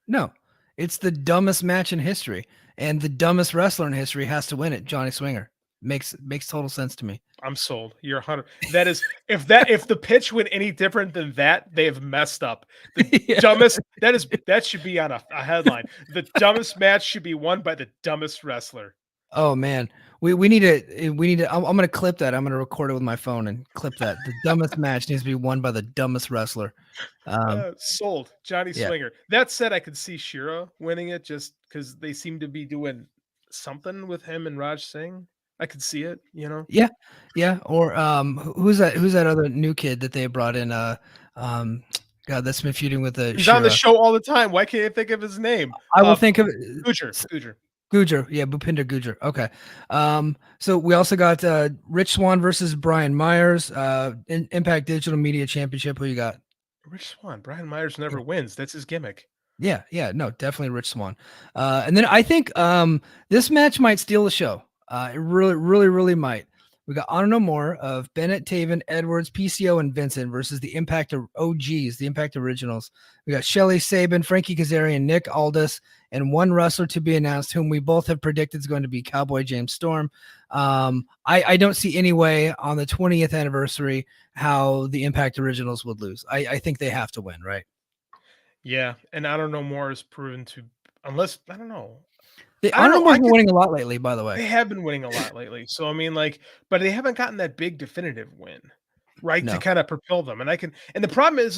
No, it's the dumbest match in history. And the dumbest wrestler in history has to win it. Johnny Swinger makes total sense to me. I'm sold. You're 100. That is if the pitch went any different than that, they have messed up. The dumbest. That should be on a headline. The dumbest match should be won by the dumbest wrestler. Oh man, we need to. I'm gonna clip that. I'm gonna record it with my phone and clip that. The dumbest match needs to be won by the dumbest wrestler. Sold. Johnny Swinger. That said, I could see Shira winning it just because they seem to be doing something with him and Raj Singh. I could see it, Yeah. Or who's that other new kid that they brought in? God, that's been feuding with the. He's Shira. on the show all the time. Why can't I think of his name? I will think of Gujar. Yeah, Bhupinder Gujar. Okay. So we also got Rich Swan versus Brian Myers, Impact Digital Media Championship. Who you got? Rich Swan. Brian Myers never wins. That's his gimmick. Yeah, no, definitely Rich Swan. And then I think this match might steal the show. It really might. We got Honor No More of Bennett, Taven, Edwards, PCO, and Vincent versus the Impact OGs, the Impact Originals. We got Shelly Sabin, Frankie Kazarian, Nick Aldous, and one wrestler to be announced, whom we both have predicted is going to be Cowboy James Storm. I don't see any way on the 20th anniversary how the Impact Originals would lose. I think they have to win, right? Yeah, and Honor No More is proven to, unless I don't know. Honor No More's been winning a lot lately, by the way. They have been winning a lot lately. So I mean, but they haven't gotten that big definitive win, right? No. To kind of propel them. And the problem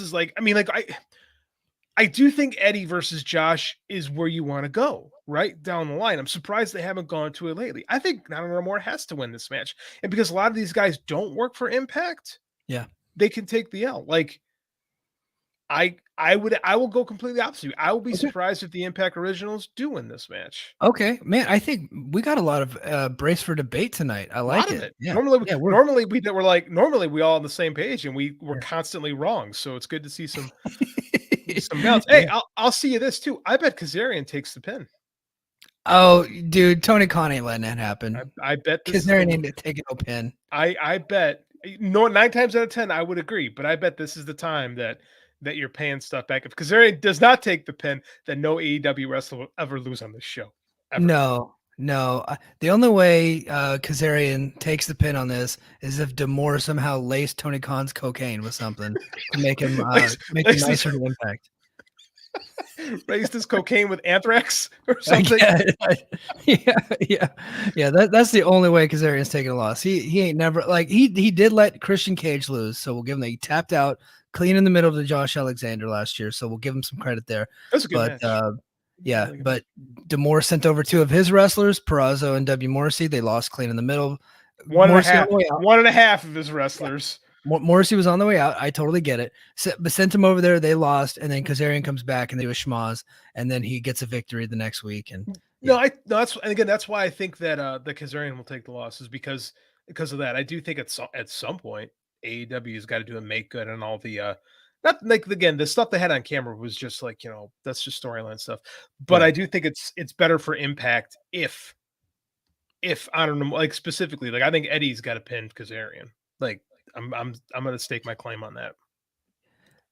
I do think Eddie versus Josh is where you want to go, right down the line. I'm surprised they haven't gone to it lately. I think Nakamura has to win this match. And because a lot of these guys don't work for Impact, Yeah. they can take the L. Like I will go completely opposite. I will be Okay. surprised if the Impact Originals do win this match. Okay, man. I think we got a lot of brace for debate tonight. I A lot like of it. it. Yeah. Normally, Yeah. normally we all on the same page, and we're constantly wrong. So it's good to see some balance. Hey, Yeah. I'll see you this too. I bet Kazarian takes the pin. Oh, dude, Tony Khan ain't letting that happen. I bet this Because is there the. ain't to take no pin. I bet no 9 times out of 10 I would agree, but I bet this is the time that you're paying stuff back. If Kazarian does not take the pin, then no AEW wrestler will ever lose on this show. Ever. No, no. The only way Kazarian takes the pin on this is if D'Amore somehow laced Tony Khan's cocaine with something to make him nicer to Impact. Raised his cocaine with anthrax or something. Yeah. That's the only way Kazarian's taking a loss. He ain't never like he did let Christian Cage lose, so we'll give him that. He tapped out clean in the middle of the Josh Alexander last year, so we'll give him some credit there. That's a good match. Yeah, but D'Amore sent over 2 of his wrestlers, Perazo and W. Morrissey. They lost clean in the middle. One and a half of his wrestlers. Yeah. Morrissey was on the way out. I totally get it. But sent him over there. They lost, and then Kazarian comes back and they do a schmoz, and then he gets a victory the next week. And that's why I think that the Kazarian will take the losses because of that. I do think at some point AEW has got to do a make good on all the not like again the stuff they had on camera was just like that's just storyline stuff. But I do think it's better for Impact if I don't know, like specifically, like I think Eddie's got to pin Kazarian. Like I'm gonna stake my claim on that.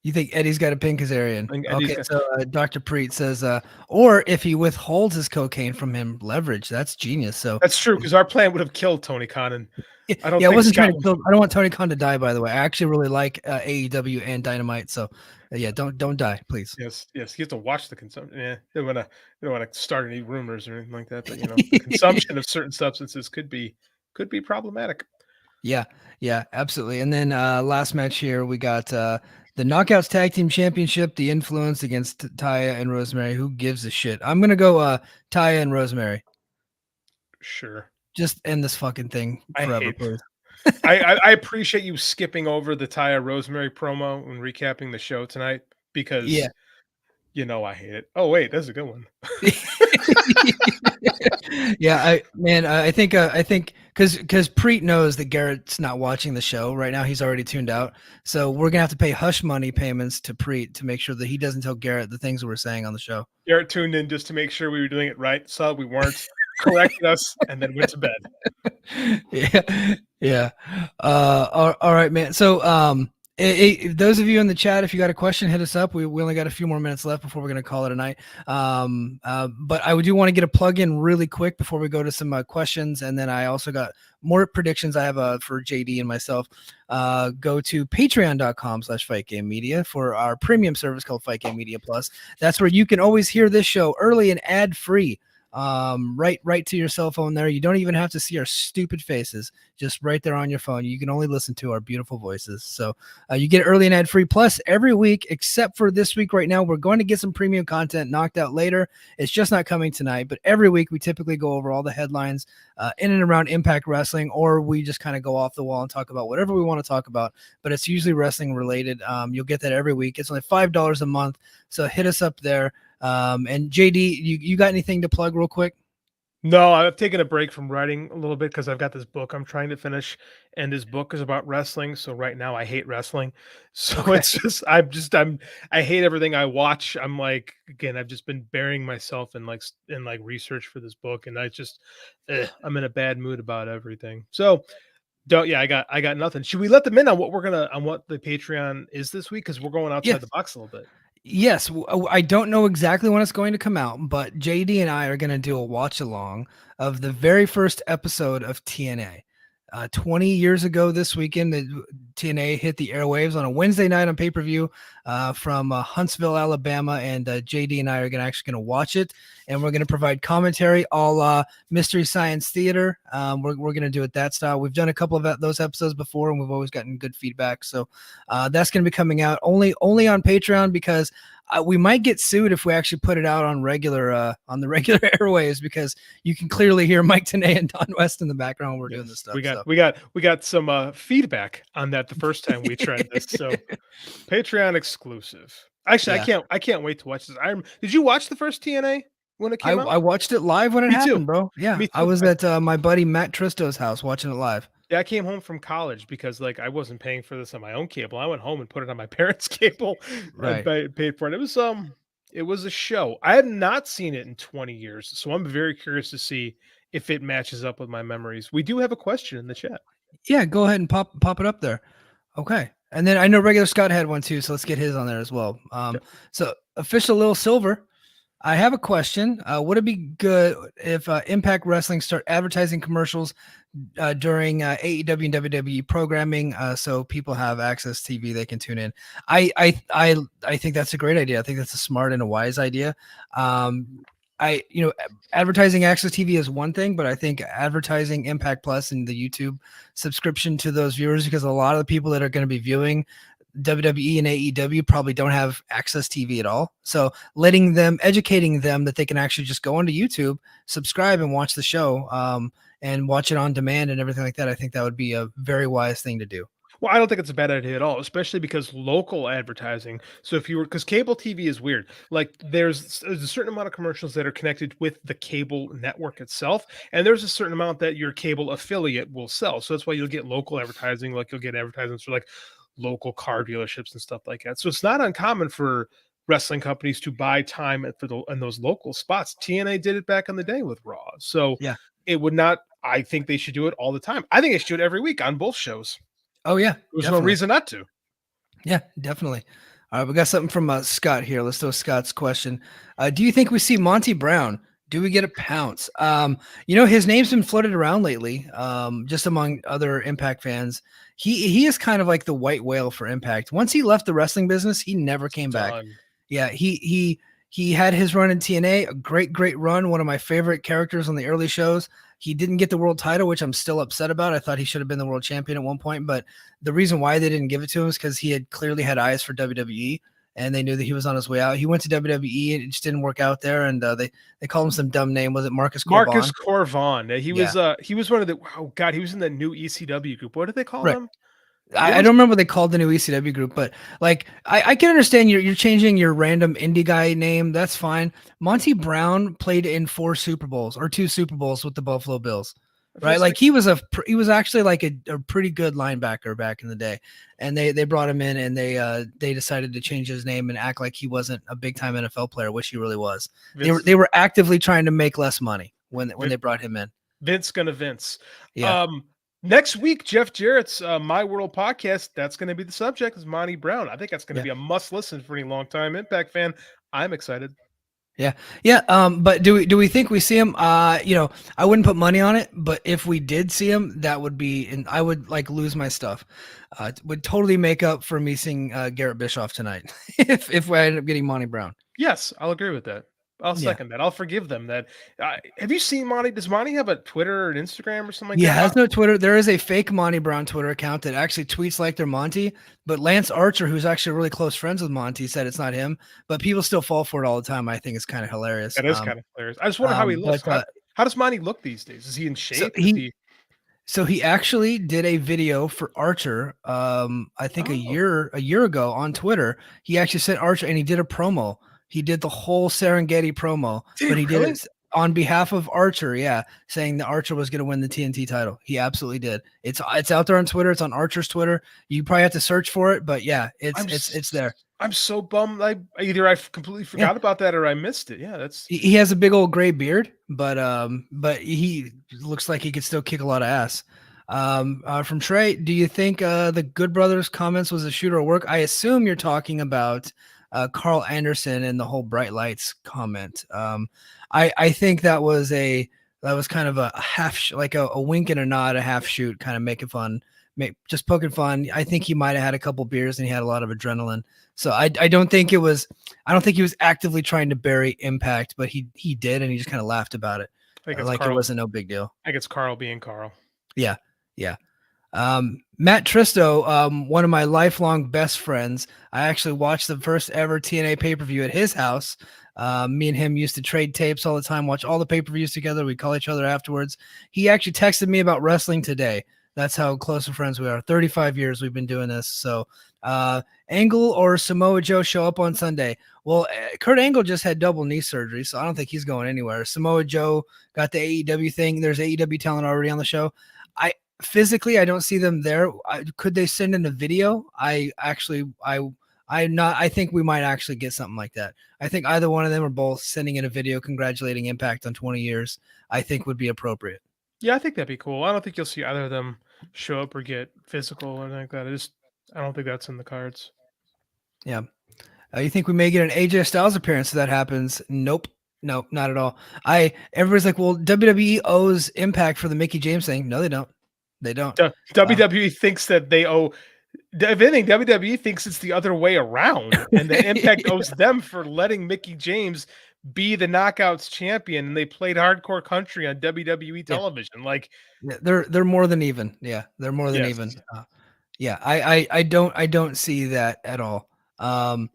You think Eddie's got a pin Kazarian? Okay, so Dr. Preet says, or if he withholds his cocaine from him, leverage. That's genius. So that's true because our plan would have killed Tony Khan, and I don't. I wasn't trying to kill. I don't want Tony Khan to die. By the way, I actually really like AEW and Dynamite. So yeah, don't die, please. Yes. You have to watch the consumption. Yeah, you don't want to start any rumors or anything like that. But the consumption of certain substances could be problematic. Yeah, absolutely. And then last match here, we got the Knockouts Tag Team Championship, The Influence against Taya and Rosemary. Who gives a shit? I'm going to go Taya and Rosemary. Sure. Just end this fucking thing forever, please. I appreciate you skipping over the Taya Rosemary promo and recapping the show tonight because I hate it. Oh wait, that's a good one. I think because Preet knows that Garrett's not watching the show right now. He's already tuned out. So we're gonna have to pay hush money payments to Preet to make sure that he doesn't tell Garrett the things we're saying on the show. Garrett tuned in just to make sure we were doing it right, saw we weren't, corrected us, and then went to bed. Yeah. All right, man. So those of you in the chat, if you got a question, hit us up. We only got a few more minutes left before we're going to call it a night. But I do want to get a plug in really quick before we go to some questions. And then I also got more predictions I have for JD and myself. Go to patreon.com/FightGameMedia for our premium service called Fight Game Media Plus. That's where you can always hear this show early and ad free. Right to your cell phone there. You don't even have to see our stupid faces, just right there on your phone. You can only listen to our beautiful voices. So you get early and ad free. Plus every week, except for this week right now, we're going to get some premium content knocked out later. It's just not coming tonight, but every week we typically go over all the headlines in and around Impact Wrestling, or we just kind of go off the wall and talk about whatever we want to talk about, but it's usually wrestling related. You'll get that every week. It's only $5 a month. So hit us up there. And JD, you got anything to plug real quick? No, I've taken a break from writing a little bit because I've got this book I'm trying to finish, and this book is about wrestling. So right now I hate wrestling. So it's just I hate everything I watch. I'm like, again, I've just been burying myself in research for this book, and I'm in a bad mood about everything. So I got nothing. Should we let them in on what the Patreon is this week? Because we're going outside the box a little bit. Yes, I don't know exactly when it's going to come out, but JD and I are going to do a watch along of the very first episode of TNA. 20 years ago this weekend, the TNA hit the airwaves on a Wednesday night on pay-per-view from Huntsville, Alabama, and JD and I are actually going to watch it and we're going to provide commentary all Mystery Science Theater. We're going to do it that style. We've done a couple of those episodes before, and we've always gotten good feedback. So that's going to be coming out only on Patreon, because we might get sued if we actually put it out on the regular airways, because you can clearly hear Mike Tenay and Don West in the background when we're doing this stuff. We got some feedback on that the first time we tried this. So Patreon exclusive. Actually, I can't wait to watch this. Did you watch the first TNA when it came out? I watched it live when it happened, bro. Yeah, Me too. I was at my buddy Matt Tristo's house watching it live. Yeah, I came home from college because like I wasn't paying for this on my own cable. I went home and put it on my parents' cable. Right. I paid for it. It was a show. I had not seen it in 20 years, so I'm very curious to see if it matches up with my memories. We do have a question in the chat. Yeah, go ahead and pop it up there. Okay. And then I know regular Scott had one too, so let's get his on there as well. So official Lil Silver, I have a question. Would it be good if Impact Wrestling start advertising commercials during AEW and WWE programming, so people have access to TV, they can tune in? I think that's a great idea. I think that's a smart and a wise idea. Advertising access TV is one thing, but I think advertising Impact Plus and the YouTube subscription to those viewers, because a lot of the people that are going to be viewing WWE and AEW probably don't have access TV at all. So educating them that they can actually just go onto YouTube, subscribe, and watch the show, and watch it on demand and everything like that. I think that would be a very wise thing to do. Well, I don't think it's a bad idea at all, especially because local advertising. So because cable TV is weird, like there's a certain amount of commercials that are connected with the cable network itself, and there's a certain amount that your cable affiliate will sell. So that's why you'll get local advertising, like you'll get advertisements for like local car dealerships and stuff like that. So it's not uncommon for wrestling companies to buy time in those local spots. TNA did it back in the day with Raw. So yeah, it would not. I think they should do it all the time. I think they should do it every week on both shows. Oh yeah, there's no reason not to. Yeah, definitely. All right, we got something from Scott here. Let's do Scott's question. Do you think we see Monty Brown? Do we get a pounce? His name's been floated around lately, just among other Impact fans. He is kind of like the white whale for Impact. Once he left the wrestling business, he never came back. Yeah, he had his run in TNA, a great run. One of my favorite characters on the early shows. He didn't get the world title, which I'm still upset about. I thought he should have been the world champion at one point, but the reason why they didn't give it to him is because he had clearly had eyes for WWE, and they knew that he was on his way out. He went to WWE, and it just didn't work out there, and they called him some dumb name. Was it Marcus Corvon? Marcus Corvon. He was one of the. Oh God, he was in the new ECW group. What did they call him? I don't remember what they called the new ECW group, but like I can understand you're changing your random indie guy name. That's fine. Monty Brown played in 4 Super Bowls or 2 Super Bowls with the Buffalo Bills, right? Like he was actually like a pretty good linebacker back in the day, and they brought him in, and they decided to change his name and act like he wasn't a big time NFL player, which he really was. They were actively trying to make less money when they brought him in. Vince gonna Vince. Yeah. Next week, Jeff Jarrett's My World podcast, that's going to be the subject, is Monty Brown. I think that's going to be a must listen for any long-time Impact fan. I'm excited. Yeah. But do we think we see him? I wouldn't put money on it, but if we did see him, that would be, and I would like lose my stuff. Would totally make up for me seeing Garrett Bischoff tonight if we end up getting Monty Brown. Yes, I'll agree with that. I'll second that. I'll forgive them that. Have you seen Monty? Does Monty have a Twitter or an Instagram or something like that? Yeah, has no Twitter. There is a fake Monty Brown Twitter account that actually tweets like they're Monty, but Lance Archer, who's actually really close friends with Monty, said it's not him, but people still fall for it all the time. I think it's kind of hilarious. It is kind of hilarious. I just wonder how he looks. How does Monty look these days? Is he in shape? So he actually did a video for Archer, I think a year ago on Twitter. He actually sent Archer, and he did a promo. He did the whole Serengeti promo, but he did it on behalf of Archer, saying that Archer was going to win the TNT title. He absolutely did. It's out there on Twitter. It's on Archer's Twitter. You probably have to search for it, but yeah, it's there. I'm so bummed. I completely forgot about that, or I missed it. Yeah, he has a big old gray beard, but he looks like he could still kick a lot of ass. From Trey, do you think the Good Brothers comments was a shooter at work? I assume you're talking about Carl Anderson and the whole bright lights comment. I think that was kind of a half, like a wink and a nod, a half shoot, kind of making fun just poking fun. I think he might have had a couple beers and he had a lot of adrenaline. So I don't think he was actively trying to bury Impact, but he did, and he just kind of laughed about it, I think it's like it Carl. wasn't no big deal. I think it's Carl being Carl. Yeah, yeah. Matt Tristo, one of my lifelong best friends. I actually watched the first ever TNA pay-per-view at his house. Me and him used to trade tapes all the time, watch all the pay-per-views together. We'd call each other afterwards. He actually texted me about wrestling today. That's how close of friends we are. 35 years we've been doing this. So Angle or Samoa Joe show up on Sunday. Well, Kurt Angle just had double knee surgery, so I don't think he's going anywhere. Samoa Joe got the AEW thing. There's AEW talent already on the show. Physically, I don't see them there. Could they send in a video? I think we might actually get something like that. I think either one of them or both sending in a video congratulating Impact on 20 years, I think would be appropriate. Yeah, I think that'd be cool. I don't think you'll see either of them show up or get physical or anything like that. I don't think that's in the cards. Yeah. You think we may get an AJ Styles appearance if that happens? Nope. No, not at all. Everybody's like, well, WWE owes Impact for the Mickie James thing. No, they don't. They don't. WWE thinks that they owe. If anything, WWE thinks it's the other way around, and that Impact owes them for letting Mickie James be the Knockouts champion, and they played hardcore country on WWE television. Like, they're more than even. Yeah, they're more than even. Yeah, I don't see that at all. All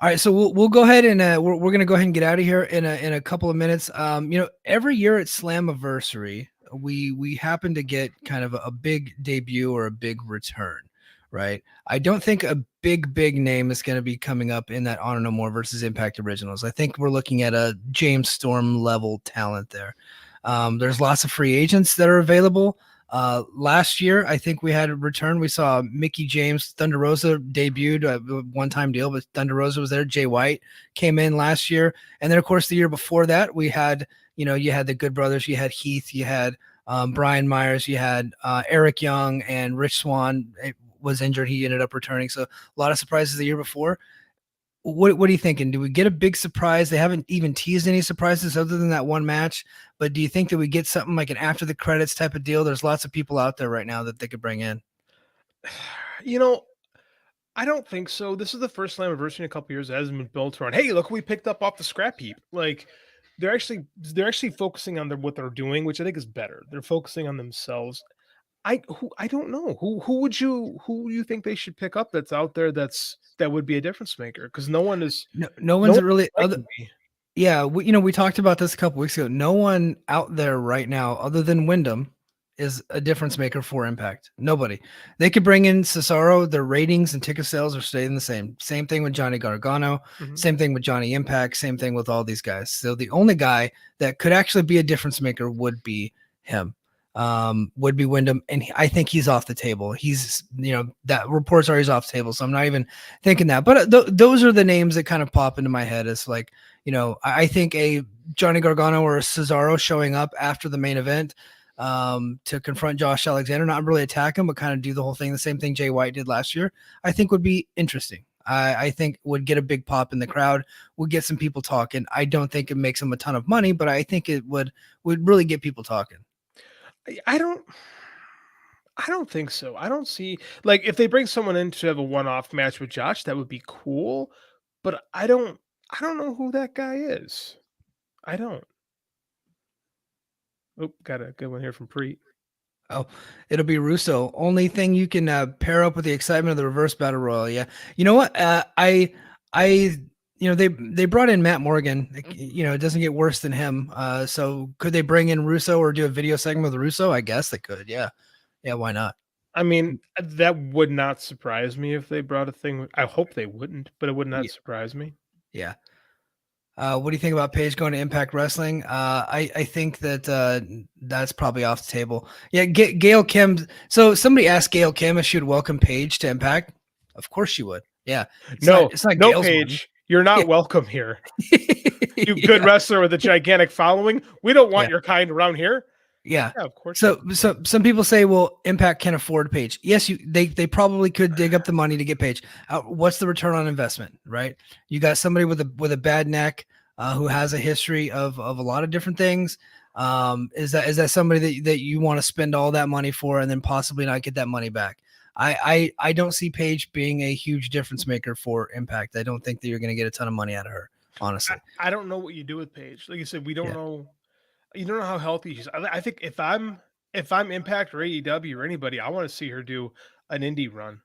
right, so we'll go ahead and we're gonna go ahead and get out of here in a couple of minutes. Every year at Slammiversary, we happen to get kind of a big debut or a big return, right? I don't think a big name is going to be coming up in that Honor No More versus Impact Originals. I think we're looking at a James Storm level talent there. There's lots of free agents that are available. Last year, I think we had a return. We saw Mickie James, Thunder Rosa debuted a one-time deal, but Thunder Rosa was there. Jay White came in last year. And then, of course, the year before that, we had, you had the Good Brothers, you had Heath, you had Brian Myers, you had Eric Young, and Rich Swan was injured. He ended up returning. So a lot of surprises the year before. What are you thinking? Do we get a big surprise? They haven't even teased any surprises other than that one match. But do you think that we get something like an after the credits type of deal? There's lots of people out there right now that they could bring in. I don't think so. This is the first Slammiversary in a couple years that hasn't been built around, hey, look who we picked up off the scrap heap. Like, they're actually focusing on what they're doing, which I think is better. They're focusing on themselves. I don't know who you think they should pick up that's out there that would be a difference maker, because no one's really other. Yeah, we talked about this a couple weeks ago. No one out there right now, other than Wyndham, is a difference maker for Impact. Nobody. They could bring in Cesaro. Their ratings and ticket sales are staying the same. Same thing with Johnny Gargano. Mm-hmm. Same thing with Johnny Impact. Same thing with all these guys. So the only guy that could actually be a difference maker would be him. Would be Wyndham, and I think he's off the table. He's, that reports are he's off the table, so I'm not even thinking that. But those are the names that kind of pop into my head. It's like, I think a Johnny Gargano or a Cesaro showing up after the main event to confront Josh Alexander, not really attack him, but kind of do the whole thing, the same thing Jay White did last year, I think would be interesting. I think would get a big pop in the crowd, would get some people talking. I don't think it makes them a ton of money, but I think it would really get people talking. I don't think so. I don't see, like, if they bring someone in to have a one-off match with Josh, that would be cool. But I don't know who that guy is. I don't. Oh, got a good one here from Preet. Oh, it'll be Russo. Only thing you can pair up with the excitement of the reverse battle royal. Yeah. You know what? They brought in Matt Morgan. It doesn't get worse than him. So could they bring in Russo or do a video segment with Russo? I guess they could. Yeah. Yeah. Why not? I mean, that would not surprise me if they brought a thing. I hope they wouldn't, but it would not surprise me. Yeah. What do you think about Paige going to Impact Wrestling? I think that that's probably off the table. Yeah. Gail Kim. So somebody asked Gail Kim if she would welcome Paige to Impact. Of course she would. Yeah. It's not Gail's Paige. One. You're not welcome here. You good wrestler with a gigantic following. We don't want your kind around here. Yeah, of course. So some people say, well, Impact can afford Paige. Yes, they probably could dig up the money to get Paige. What's the return on investment, right? You got somebody with a bad neck who has a history of a lot of different things. Is that somebody that you want to spend all that money for and then possibly not get that money back? I don't see Paige being a huge difference maker for Impact. I don't think that you're going to get a ton of money out of her, honestly. I don't know what you do with Paige. Like you said, we don't Yeah. know. You don't know how healthy she's. I think if I'm Impact or AEW or anybody, I want to see her do an indie run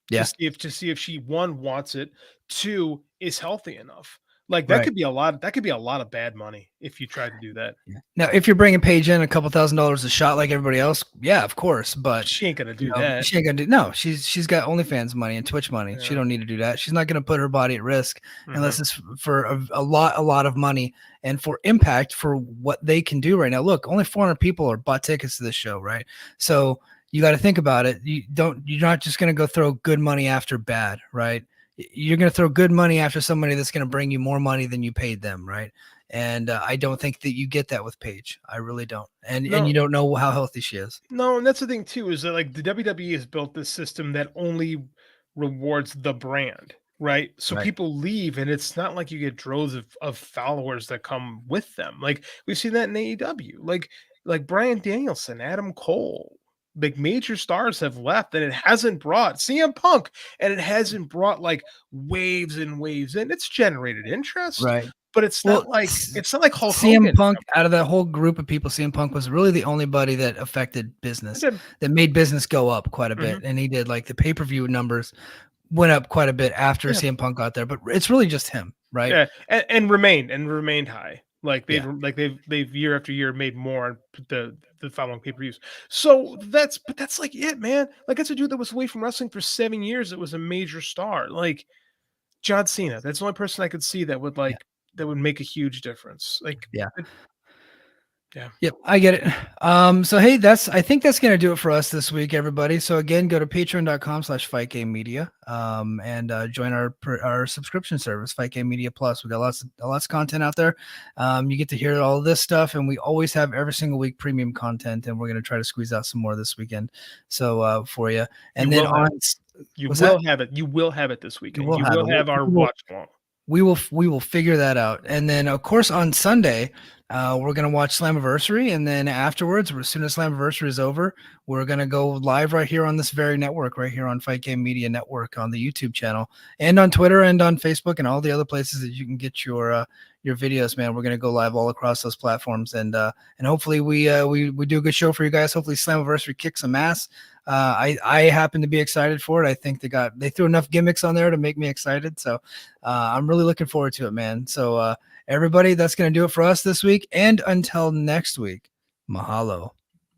Yeah. to see if she one wants it, two is healthy enough. Like that Right. could be a lot. That could be a lot of bad money if you try to do that. Yeah. Now, if you're bringing Paige in a couple $1,000s a shot like everybody else, yeah, of course. But She ain't gonna do that. she ain't gonna do. No, she's got OnlyFans money and Twitch money. She Yeah. don't need to do that. She's not gonna put her body at risk unless Mhm. it's for a lot of money and for Impact for what they can do right now. Look, only 400 people are bought tickets to this show, right? So you got to think about it. You're not just gonna go throw good money after bad, right? You're gonna throw good money after somebody that's gonna bring you more money than you paid them, right? And I don't think that you get that with Paige. I really don't. And No. you don't know how healthy she is. No, and that's the thing too, is that like the WWE has built this system that only rewards the brand, right? So Right. people leave, and it's not like you get droves of followers that come with them. Like we've seen that in AEW. Like Bryan Danielson, Adam Cole, like major stars have left, and it hasn't brought CM Punk, and it hasn't brought like waves and waves, and it's generated interest, Right. but it's Well, not like Hulk CM Hogan. Punk, out of that whole group of people, CM Punk was really the only body that affected business, that made business go up quite a bit. Mhm. And he did, like, the pay-per-view numbers went up quite a bit after Yeah. CM Punk got there, but it's really just him, right? Yeah, and remained high. Like Yeah. they've year after year made more on the following pay-per-views. So that's like it, man. Like that's a dude that was away from wrestling for 7 years that was a major star. Like John Cena. That's the only person I could see that would that would make a huge difference. Like Yeah. yeah. Yep, I get it. So hey, I think that's gonna do it for us this week, everybody. So again, go to patreon.com/fightgamemedia, and join our subscription service, Fight Game Media Plus. We got lots of content out there. You get to hear all this stuff, and we always have every single week premium content, and we're gonna try to squeeze out some more this weekend. So for you, and then you what's will that? have it. You will have it this weekend. will You have will it. have our watch along. We will figure that out. And then of course on Sunday, we're gonna watch Slammiversary, and then afterwards, as soon as Slammiversary is over, we're gonna go live right here on this very network, right here on Fight Game Media Network on the YouTube channel, and on Twitter and on Facebook and all the other places that you can get your videos, man. We're gonna go live all across those platforms, and hopefully we do a good show for you guys. Hopefully Slammiversary kicks some ass. I happen to be excited for it. I think they threw enough gimmicks on there to make me excited. So I'm really looking forward to it, man. So everybody, that's going to do it for us this week. And until next week, mahalo.